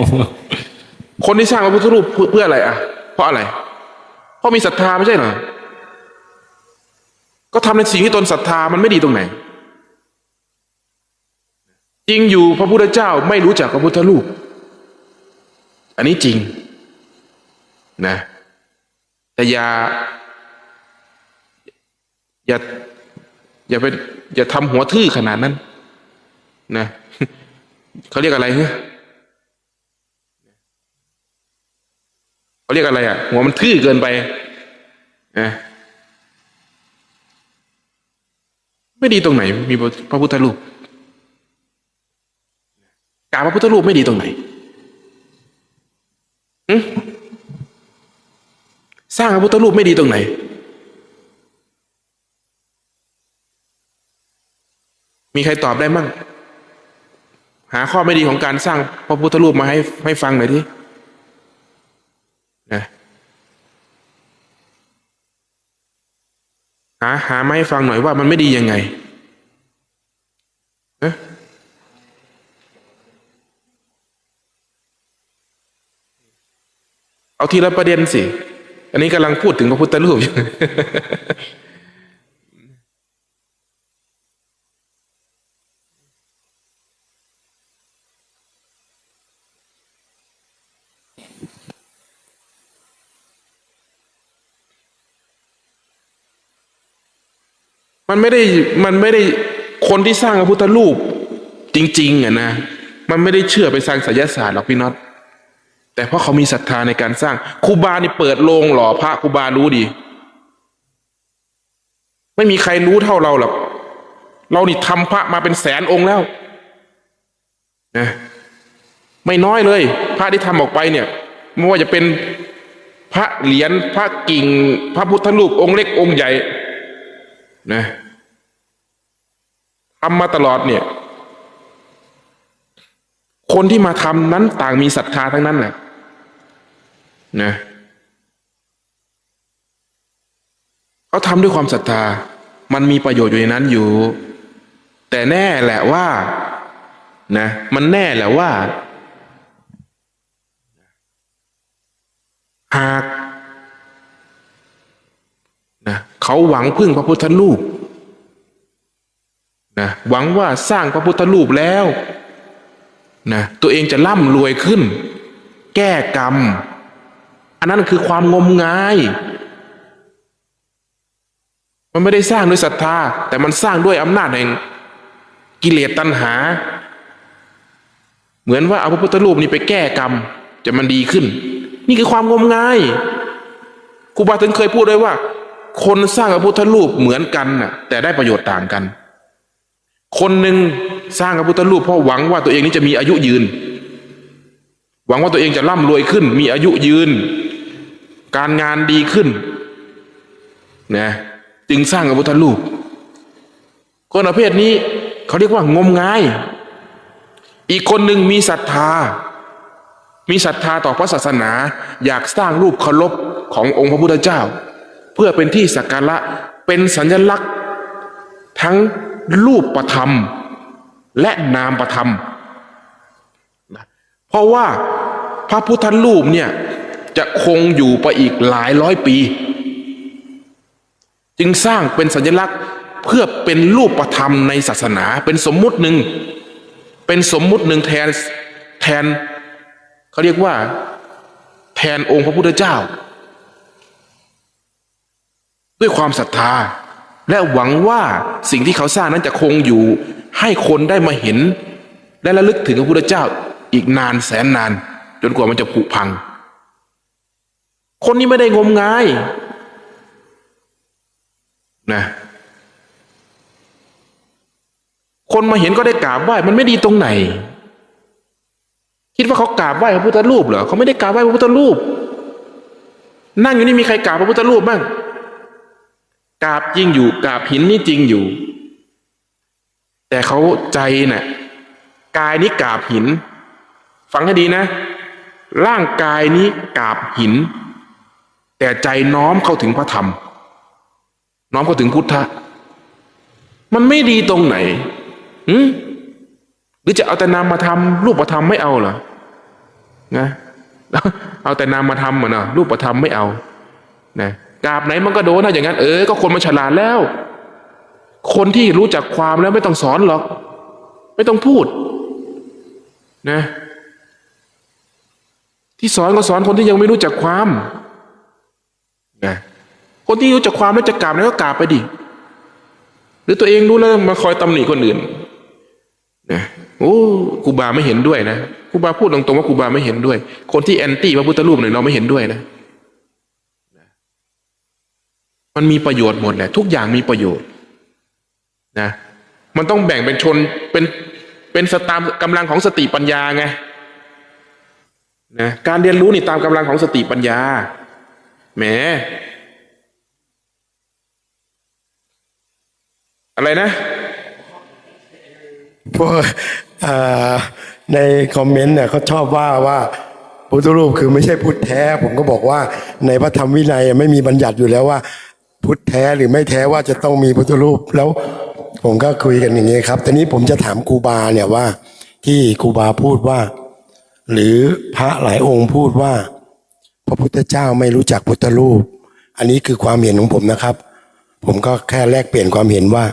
คนที่สร้างพระพุทธรูปเพื่ออะไรอ่ะเพราะอะไรเพราะมีศรัทธาไม่ใช่เหรอก็ทำในสิ่งที่ตนศรัทธามันไม่ดีตรงไหนจริงอยู่พระพุทธเจ้าไม่รู้จักพระพุทธรูปอันนี้จริงนะแต่อย่าทำหัวทื่อขนาดนั้นนะเขาเรียกอะไรเนี่ยเขาเรียกอะไรอ่ะหัวมันทื่อเกินไปนะไม่ดีตรงไหนมีพระพุทธรูปกราบพระพุทธรูปไม่ดีตรงไหนสร้างพระพุทธรูปไม่ดีตรงไหนมีใครตอบได้มั่งหาข้อไม่ดีของการสร้างพระพุทธรูปมาให้ฟังหน่อยทีนะหามาให้ฟังหน่อยว่ามันไม่ดียังไงนะเอาทีละประเด็นสิอันนี้กำลังพูดถึงพระพุทธรูปอยู่ มันไม่ได้คนที่สร้างพระพุทธรูปจริงๆอ่ะนะมันไม่ได้เชื่อไปสร้างไสยศาสตร์หรอกพี่น็อตแต่เพราะเขามีศรัทธาในการสร้างครูบานี่เปิดโลงหล่อพระครูบารู้ดีไม่มีใครรู้เท่าเราหรอกเรานี่ทำพระมาเป็นแสนองค์แล้วนะไม่น้อยเลยพระที่ทำออกไปเนี่ยไม่ว่าจะเป็นพระเหรียญพระกิ่งพระพุทธรูปองค์เล็กองค์ใหญ่นะทำมาตลอดเนี่ยคนที่มาทำนั้นต่างมีศรัทธาทั้งนั้นแหละนะเขาทำด้วยความศรัทธามันมีประโยชน์อยู่ในนั้นอยู่แต่แน่แหละว่านะมันแน่แหละว่าหากนะเขาหวังพึ่งพระพุทธรูปนะหวังว่าสร้างพระพุทธรูปแล้วนะตัวเองจะร่ำรวยขึ้นแก้กรรมอันนั้นคือความงมงายมันไม่ได้สร้างด้วยศรัทธาแต่มันสร้างด้วยอำนาจแห่งกิเลสตัณหาเหมือนว่าเอาพระพุทธรูปนี้ไปแก้กรรมจะมันดีขึ้นนี่คือความงมงายครูบาถึงเคยพูดไว้ว่าคนสร้างพระพุทธรูปเหมือนกันน่ะแต่ได้ประโยชน์ต่างกันคนหนึ่งสร้างพระพุทธรูปเพราะหวังว่าตัวเองนี้จะมีอายุยืนหวังว่าตัวเองจะร่ำรวยขึ้นมีอายุยืนการงานดีขึ้นนะจึงสร้างพระพุทธรูปคนประเภทนี้เขาเรียกว่างมงายอีกคนหนึ่งมีศรัทธาต่อพระศาสนาอยากสร้างรูปเคารพขององค์พระพุทธเจ้าเพื่อเป็นที่สักการะเป็นสัญลักษณ์ทั้งรูปธรรมและนามธรรมเพราะว่าพระพุทธรูปเนี่ยจะคงอยู่ไปอีกหลายร้อยปีจึงสร้างเป็นสัญลักษณ์เพื่อเป็นรูปธรรมในศาสนาเป็นสมมุติหนึ่งแทนเขาเรียกว่าแทนองค์พระพุทธเจ้าด้วยความศรัทธาและหวังว่าสิ่งที่เขาสร้างนั้นจะคงอยู่ให้คนได้มาเห็นและระลึกถึงพระพุทธเจ้าอีกนานแสนนานจนกว่ามันจะผุพังคนนี้ไม่ได้งมงายนะคนมาเห็นก็ได้กราบไหว้มันไม่ดีตรงไหนคิดว่าเขากราบไหว้พระพุทธรูปเหรอเขาไม่ได้กราบไหว้พระพุทธรูป นั่งอยู่นี่มีใครกราบพระพุทธรูปบ้างกราบจริงอยู่กราบหินนี่จริงอยู่แต่เขาใจน่ะกายนี้กราบหินฟังให้ดีนะร่างกายนี้กราบหินแต่ใจน้อมเข้าถึงพระธรรมน้อมเข้าถึงพุทธะมันไม่ดีตรงไหนหรือจะเอาแต่นามมาทำรูปธรรมไม่เอาเหรอนะเอาแต่นามมาทำเหรอเนาะรูปธรรมไม่เอานะกราบไหนมันก็โดนนะอย่างนั้นก็คนมันฉลาดแล้วคนที่รู้จักความแล้วไม่ต้องสอนหรอกไม่ต้องพูดนะที่สอนก็สอนคนที่ยังไม่รู้จักความนะคนที่รู้จักความแล้วจะกราบไหนก็กราบไปดิหรือตัวเองรู้แล้วมาคอยตำหนิคนอื่นนะโอ้ครูบาไม่เห็นด้วยนะครูบาพูดตรงๆว่าครูบาไม่เห็นด้วยคนที่แอนตี้พระพุทธรูปเนี่ยเราไม่เห็นด้วยนะมันมีประโยชน์หมดแหละทุกอย่างมีประโยชน์นะมันต้องแบ่งเป็นชนเป็นตามกำลังของสติปัญญาไงนะการเรียนรู้นี่ตามกำลังของสติปัญญาแหมอะไรนะพวกในคอมเมนต์เนี่ยเขาชอบว่าพุทธรูปคือไม่ใช่พุทธแท้ผมก็บอกว่าในพระธรรมวินัยไม่มีบัญญัติอยู่แล้วว่าพุทธแท้หรือไม่แท้ว่าจะต้องมีพุทธรูปแล้วผมก็คุยกันอย่างนี้ครับทีนี้ผมจะถามครูบาเนี่ยว่าที่ครูบาพูดว่าหรือพระหลายองค์พูดว่าพระพุทธเจ้าไม่รู้จักพุทธรูปอันนี้คือความเห็นของผมนะครับผมก็แค่แลกเปลี่ยนความเห็นว่า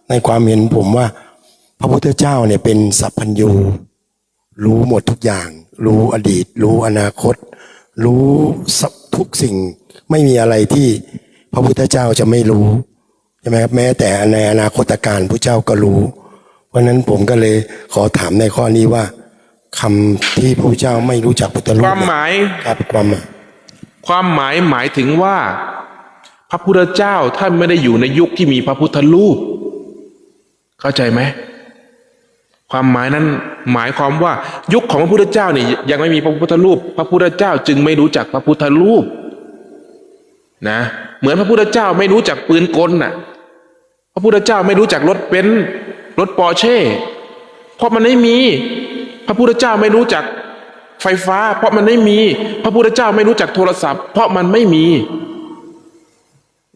ในความเห็นผมว่าพระพุทธเจ้าเนี่ยเป็นสัพพัญญูรู้หมดทุกอย่างรู้อดีตรู้อนาคตรู้ทุกสิ่งไม่มีอะไรที่พระพุทธเจ้าจะไม่รู้ใช่ไหมครับแม้แต่ในอนาคตการพระเจ้าก็รู้เพราะนั้นผมก็เลยขอถามในข้อนี้ว่าคำที่พระพุทธเจ้าไม่รู้จักพุทธรูปความหมายครับความหมายหมายถึงว่าพระพุทธเจ้าท่านไม่ได้อยู่ในยุคที่มีพระพุทธรูปเข้าใจไหมความหมายนั้นหมายความว่ายุคของพระพุทธเจ้านี่ยังไม่มีพระพุทธรูปพระพุทธเจ้าจึงไม่รู้จักพระพุทธรูปนะเหมือนพระพุทธเจ้าไม่รู้จักปืนกลน่ะพระพุทธเจ้าไม่รู้จักรถเบนซ์รถปอร์เช่เพราะมันไม่มีพระพุทธเจ้าไม่รู้จักไฟฟ้าเพราะมันไม่มีพระพุทธเจ้าไม่รู้จักโทรศัพท์เพราะมันไม่มี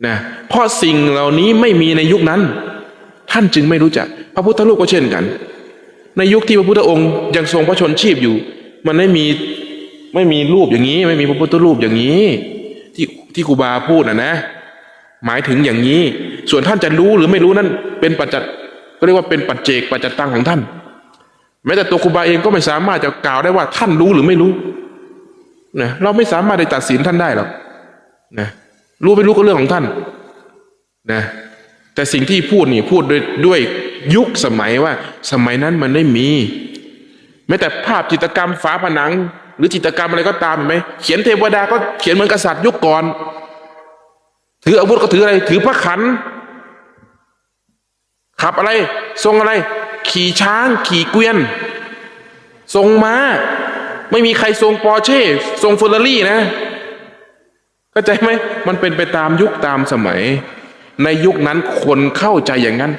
นะเพราะสิ่งเหล่านี้ไม่มีในยุคนั้นท่านจึงไม่รู้จักพระพุทธรูปก็เช่นกันในยุคที่พระพุทธองค์ยังทรงพระชนชีพอยู่มันไม่มีรูปอย่างนี้ไม่มีพระพุทธรูปอย่างนี้ที่ครูบาพูดนะหมายถึงอย่างนี้ส่วนท่านจะรู้หรือไม่รู้นั้นเป็นปัจจัยก็เรียกว่าเป็นปัจเจกปัจจตังของท่านแม้แต่ตัวครูบาเองก็ไม่สามารถจะกล่าวได้ว่าท่านรู้หรือไม่รู้นะเราไม่สามารถจะตัดสินท่านได้หรอกนะรู้ไม่รู้ก็เรื่องของท่านนะแต่สิ่งที่พูดนี่พูดด้วยยุคสมัยว่าสมัยนั้นมันไม่มีแม้แต่ภาพจิตรกรรมฝาผนังหรือจิตรกรรมอะไรก็ตามเห็นไหมเขียนเทวดาก็เขียนเหมือนกษัตริย์ยุคก่อนถืออาวุธก็ถืออะไรถือพระขันขับอะไรทรงอะไรขี่ช้างขี่เกวียนทรงม้าไม่มีใครทรงปอร์เช่ทรงเฟอร์รารี่นะเข้าใจไหมมันเป็นไปตามยุคตามสมัยในยุคนั้นคนเข้าใจอย่างนั้น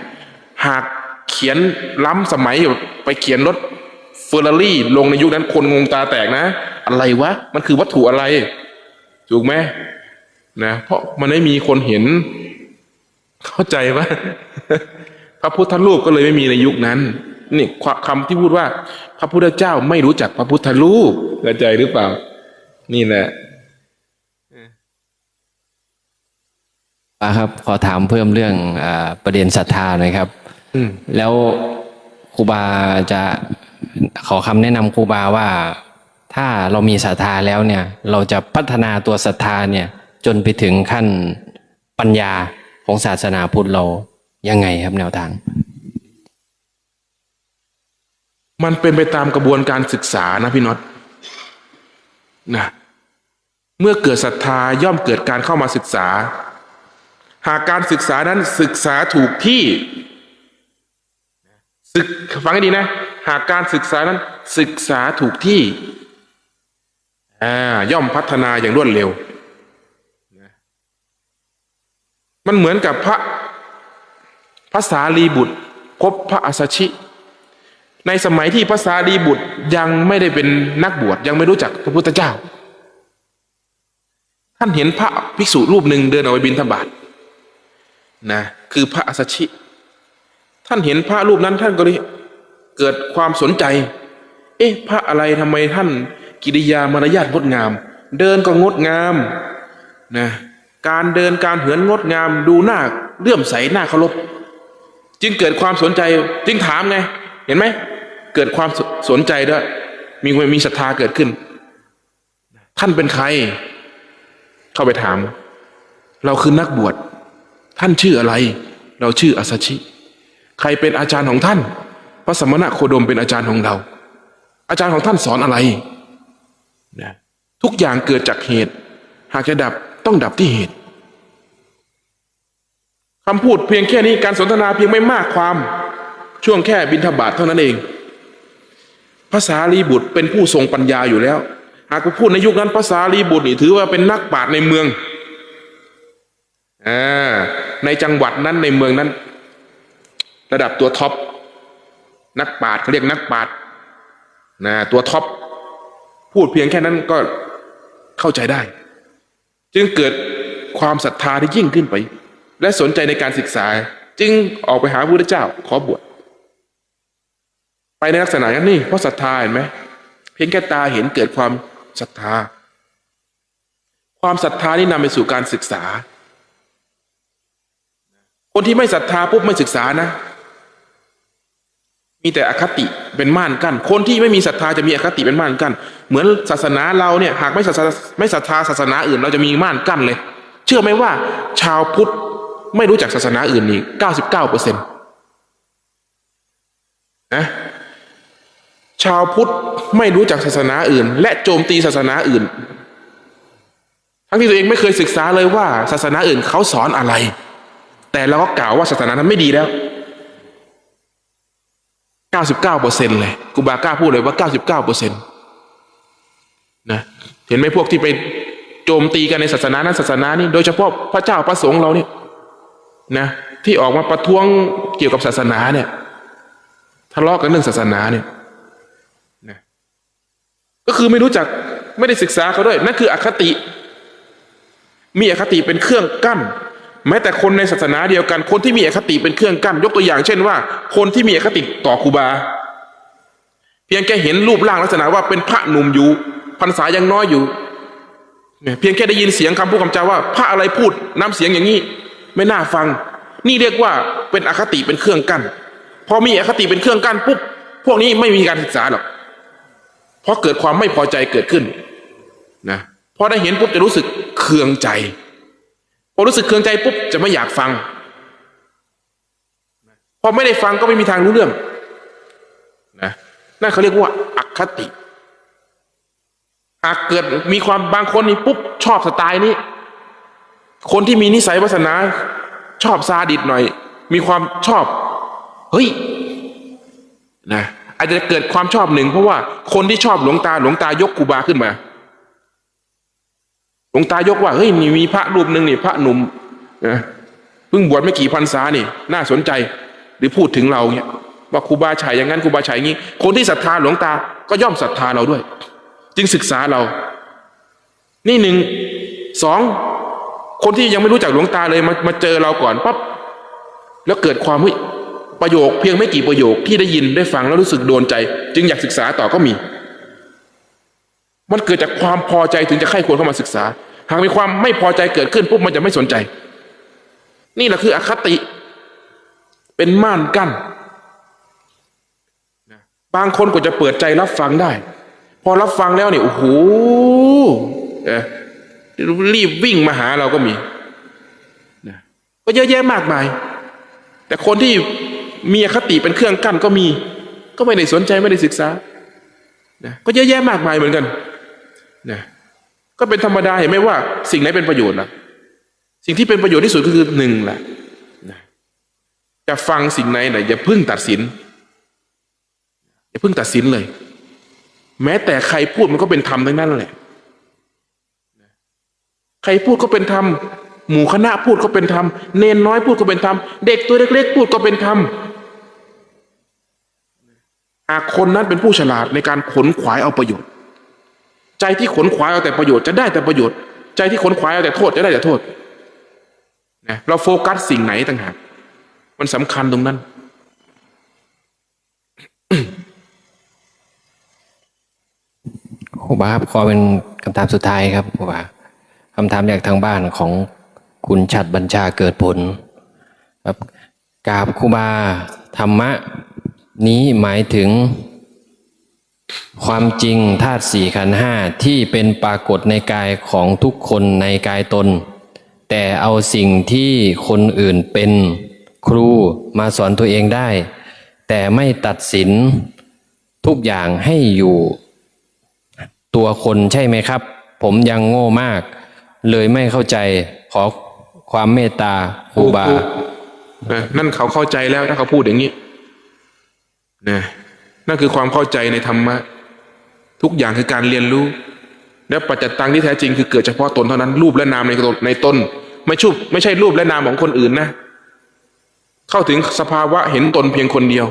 หากเขียนล้ำสมัยไปเขียนรถเฟอร์รารี่ลงในยุคนั้นคนงงตาแตกนะอะไรวะมันคือวัตถุอะไรถูกไหมนะเพราะมันไม่มีคนเห็นเข้าใจปะพระพุทธรูปก็เลยไม่มีในยุคนั้นนี่คำที่พูดว่าพระพุทธเจ้าไม่รู้จักพระพุทธรูปเข้าใจหรือเปล่านี่แหละครับขอถามเพิ่มเรื่องประเด็นศรัทธาหน่อยครับแล้วครูบาจะขอคำแนะนำครูบาว่าถ้าเรามีศรัทธาแล้วเนี่ยเราจะพัฒนาตัวศรัทธาเนี่ยจนไปถึงขั้นปัญญาของศาสนาพุทธเรายังไงครับแนวทางมันเป็นไปตามกระบวนการศึกษานะพี่น็อตนะเมื่อเกิดศรัทธาย่อมเกิดการเข้ามาศึกษาหากการศึกษานั้นศึกษาถูกที่ฟังให้ดีนะหากการศึกษานั้นศึกษาถูกที่ย่อมพัฒนาอย่างรวดเร็ว มันเหมือนกับพระสารีบุตรพบพระอัสสชิในสมัยที่พระสารีบุตรยังไม่ได้เป็นนักบวชยังไม่รู้จักพระพุทธเจ้าท่านเห็นพระภิกษุรูปหนึ่งเดินออกไปบิณฑบาตนะคือพระอัสสชิท่านเห็นพระรูปนั้นท่านก็เลยเกิดความสนใจพระอะไรทำไมท่านกิริยามารยาทงดงามเดินก็งดงามนะการเดินการเหินงดงามดูหน้าเลื่อมใสหน้าเคารพจึงเกิดความสนใจจึงถามไงเห็นไหมเกิดความสนใจด้วยมีศรัทธาเกิดขึ้นท่านเป็นใครเข้าไปถามเราคือนักบวชท่านชื่ออะไรเราชื่ออัสสชิใครเป็นอาจารย์ของท่านพระสมณะโคดมเป็นอาจารย์ของเราอาจารย์ของท่านสอนอะไรนะทุกอย่างเกิดจากเหตุหากจะดับต้องดับที่เหตุคำพูดเพียงแค่นี้การสนทนาเพียงไม่มากความช่วงแค่บิณฑบาตเท่านั้นเองพระสารีบุตรเป็นผู้ทรงปัญญาอยู่แล้วหากพูดในยุคนั้นพระสารีบุตรนี่ถือว่าเป็นนักปราชญ์ในเมืองในจังหวัดนั้นในเมืองนั้นระดับตัวท็อปนักปราชญ์เขาเรียกนักปราชญ์นะตัวท็อปพูดเพียงแค่นั้นก็เข้าใจได้จึงเกิดความศรัทธาที่ยิ่งขึ้นไปและสนใจในการศึกษาจึงออกไปหาพระพุทธเจ้าขอบวชไปในลักษณะนั้นนี่เพราะศรัทธาเห็นไหมเพียงแค่ตาเห็นเกิดความศรัทธาความศรัทธานี่นำไปสู่การศึกษาคนที่ไม่ศรัทธาปุ๊บไม่ศึกษานะมีแต่อคติเป็นม่านกั้นคนที่ไม่มีศรัทธาจะมีอคติเป็นม่านกั้นเหมือนศาสนาเราเนี่ยหากไม่ศรัทธาศาสนาอื่นเราจะมีม่านกั้นเลยเชื่อไหมว่าชาวพุทธไม่รู้จักศาสนาอื่นนี่ 99% นะชาวพุทธไม่รู้จักศาสนาอื่นและโจมตีศาสนาอื่นทั้งที่ตัวเองไม่เคยศึกษาเลยว่าศาสนาอื่นเขาสอนอะไรแต่เราก็กล่าวว่าศาสนานั้นไม่ดีแล้ว 99% เลยครูบากล้าพูดเลยว่า 99% นะเห็นไหมพวกที่ไปโจมตีกันในศาสนานั้นศาสนานี้โดยเฉพาะพระเจ้าพระสงฆ์เราเนี่ยนะที่ออกมาประท้วงเกี่ยวกับศาสนาเนี่ยทะเลาะกันเรื่องศาสนาเนี่ยนะก็คือไม่รู้จักไม่ได้ศึกษาเขาด้วยนั่นคืออคติมีอคติเป็นเครื่องกั้นแม้แต่คนในศาสนาเดียวกันคนที่มีอคติเป็นเครื่องกั้นยกตัวอย่างเช่นว่าคนที่มีอคติต่อครูบาเพียงแค่เห็นรูปร่างลักษณะว่าเป็นพระหนุ่มอยู่พรรษายังน้อยอยู่เพียงแค่ได้ยินเสียงคำพูดคำจาว่าพระอะไรพูดน้ำเสียงอย่างนี้ไม่น่าฟังนี่เรียกว่าเป็นอคติเป็นเครื่องกั้นพอมีอคติเป็นเครื่องกั้นปุ๊บพวกนี้ไม่มีการศึกษาหรอกเพราะเกิดความไม่พอใจเกิดขึ้นนะพอได้เห็นปุ๊บจะรู้สึกเคืองใจพอรู้สึกเคืองใจปุ๊บจะไม่อยากฟังพอไม่ได้ฟังก็ไม่มีทางรู้เรื่องนะนั่นเขาเรียกว่าอคติหากเกิดมีความบางคนนี่ปุ๊บชอบสไตล์นี้คนที่มีนิสัยวาสนาชอบซาดิสหน่อยมีความชอบเฮ้ยนะอาจจะเกิดความชอบหนึ่งเพราะว่าคนที่ชอบหลวงตายกครูบาขึ้นมาหลวงตายกว่าเฮ้ยนี่มีพระรูปหนึ่งนี่พระหนุ่มนะเพิ่งบวชไม่กี่พรรษานี่น่าสนใจหรือพูดถึงเราเนี่ยว่าครูบาชัยอย่างนั้นครูบาชัยอย่างนี้คนที่ศรัทธาหลวงตาก็ย่อมศรัทธาเราด้วยจึงศึกษาเรานี่1 2คนที่ยังไม่รู้จักหลวงตาเลยมาเจอเราก่อนปั๊บแล้วเกิดความประโยคเพียงไม่กี่ประโยคที่ได้ยินได้ฟังแล้วรู้สึกโดนใจจึงอยากศึกษาต่อก็มีมันเกิดจากความพอใจถึงจะใคร่ควรเข้ามาศึกษาหากมีความไม่พอใจเกิดขึ้นปุ๊บมันจะไม่สนใจนี่แหละคืออคติเป็นม่านกั้นบางคนก็จะเปิดใจรับฟังได้พอรับฟังแล้วเนี่ยโอ้โหรีบวิ่งมาหาเราก็มีก็เยอะแยะมากมายแต่คนที่มีอคติเป็นเครื่องกั้นก็มีก็ไม่ได้สนใจไม่ได้ศึกษาก็เยอะแยะมากมายเหมือนกันก็เป็นธรรมดาเห็นไหมว่าสิ่งไหนเป็นประโยชน์ล่ะสิ่งที่เป็นประโยชน์ที่สุดก็คือ1แหละจะฟังสิ่งไหนอย่าเพิ่งตัดสินอย่าเพิ่งตัดสินเลยแม้แต่ใครพูดมันก็เป็นธรรมทั้งนั้นแหละใครพูดก็เป็นธรรม หมู่คณะพูดก็เป็นธรรมเนนน้อยพูดก็เป็นธรรมเด็กตัวเล็กๆพูดก็เป็นธรรมหากคนนั้นเป็นผู้ฉลาดในการขนขวายเอาประโยชน์ใจที่ขนขวายเอาแต่ประโยชน์จะได้แต่ประโยชน์ใจที่ขนขวายเอาแต่โทษจะได้แต่โทษนะเราโฟกัสสิ่งไหนต่างหากมันสำคัญตรงนั้น ครูบาครับขอเป็นคำถามสุดท้ายครับครูบาคำถามจากทางบ้านของคุณฉัตรบัญชาเกิดผลครับกราบครูบาธรรมะนี้หมายถึงความจริงธาตุสี่ขันธ์ห้าที่เป็นปรากฏในกายของทุกคนในกายตนแต่เอาสิ่งที่คนอื่นเป็นครูมาสอนตัวเองได้แต่ไม่ตัดสินทุกอย่างให้อยู่ตัวคนใช่ไหมครับผมยังโง่มากเลยไม่เข้าใจขอความเมตตาครูบานั่นเขาเข้าใจแล้วถ้าเขาพูดอย่างนี้นะนั่นคือความเข้าใจในธรรมะทุกอย่างคือการเรียนรู้และปัจจัตตังที่แท้จริงคือเกิดเฉพาะตนเท่านั้นรูปและนามในตนไม่ใช่รูปและนามของคนอื่นนะเข้าถึงสภาวะเห็นตนเพียงคนเดียว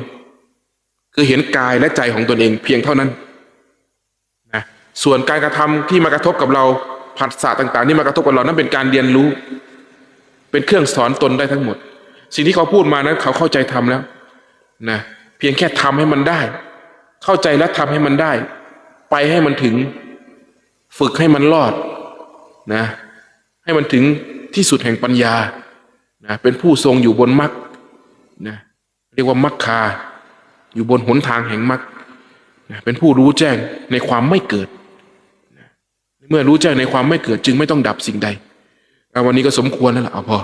คือเห็นกายและใจของตนเองเพียงเท่านั้นนะส่วนการกระทำที่มากระทบกับเราผัสสะต่างๆที่มากระทบกับเรานั้นเป็นการเรียนรู้เป็นเครื่องสอนตนได้ทั้งหมดสิ่งที่เขาพูดมานั้นเขาเข้าใจทำแล้วนะเพียงแค่ทำให้มันได้เข้าใจและทำให้มันได้ไปให้มันถึงฝึกให้มันรอดนะให้มันถึงที่สุดแห่งปัญญานะเป็นผู้ทรงอยู่บนมรรคนะเรียกว่ามรรคาอยู่บนหนทางแห่งมรรคนะเป็นผู้รู้แจ้งในความไม่เกิดนะเมื่อรู้แจ้งในความไม่เกิดจึงไม่ต้องดับสิ่งใดวันนี้ก็สมควรแล้วล่ะเอาพอ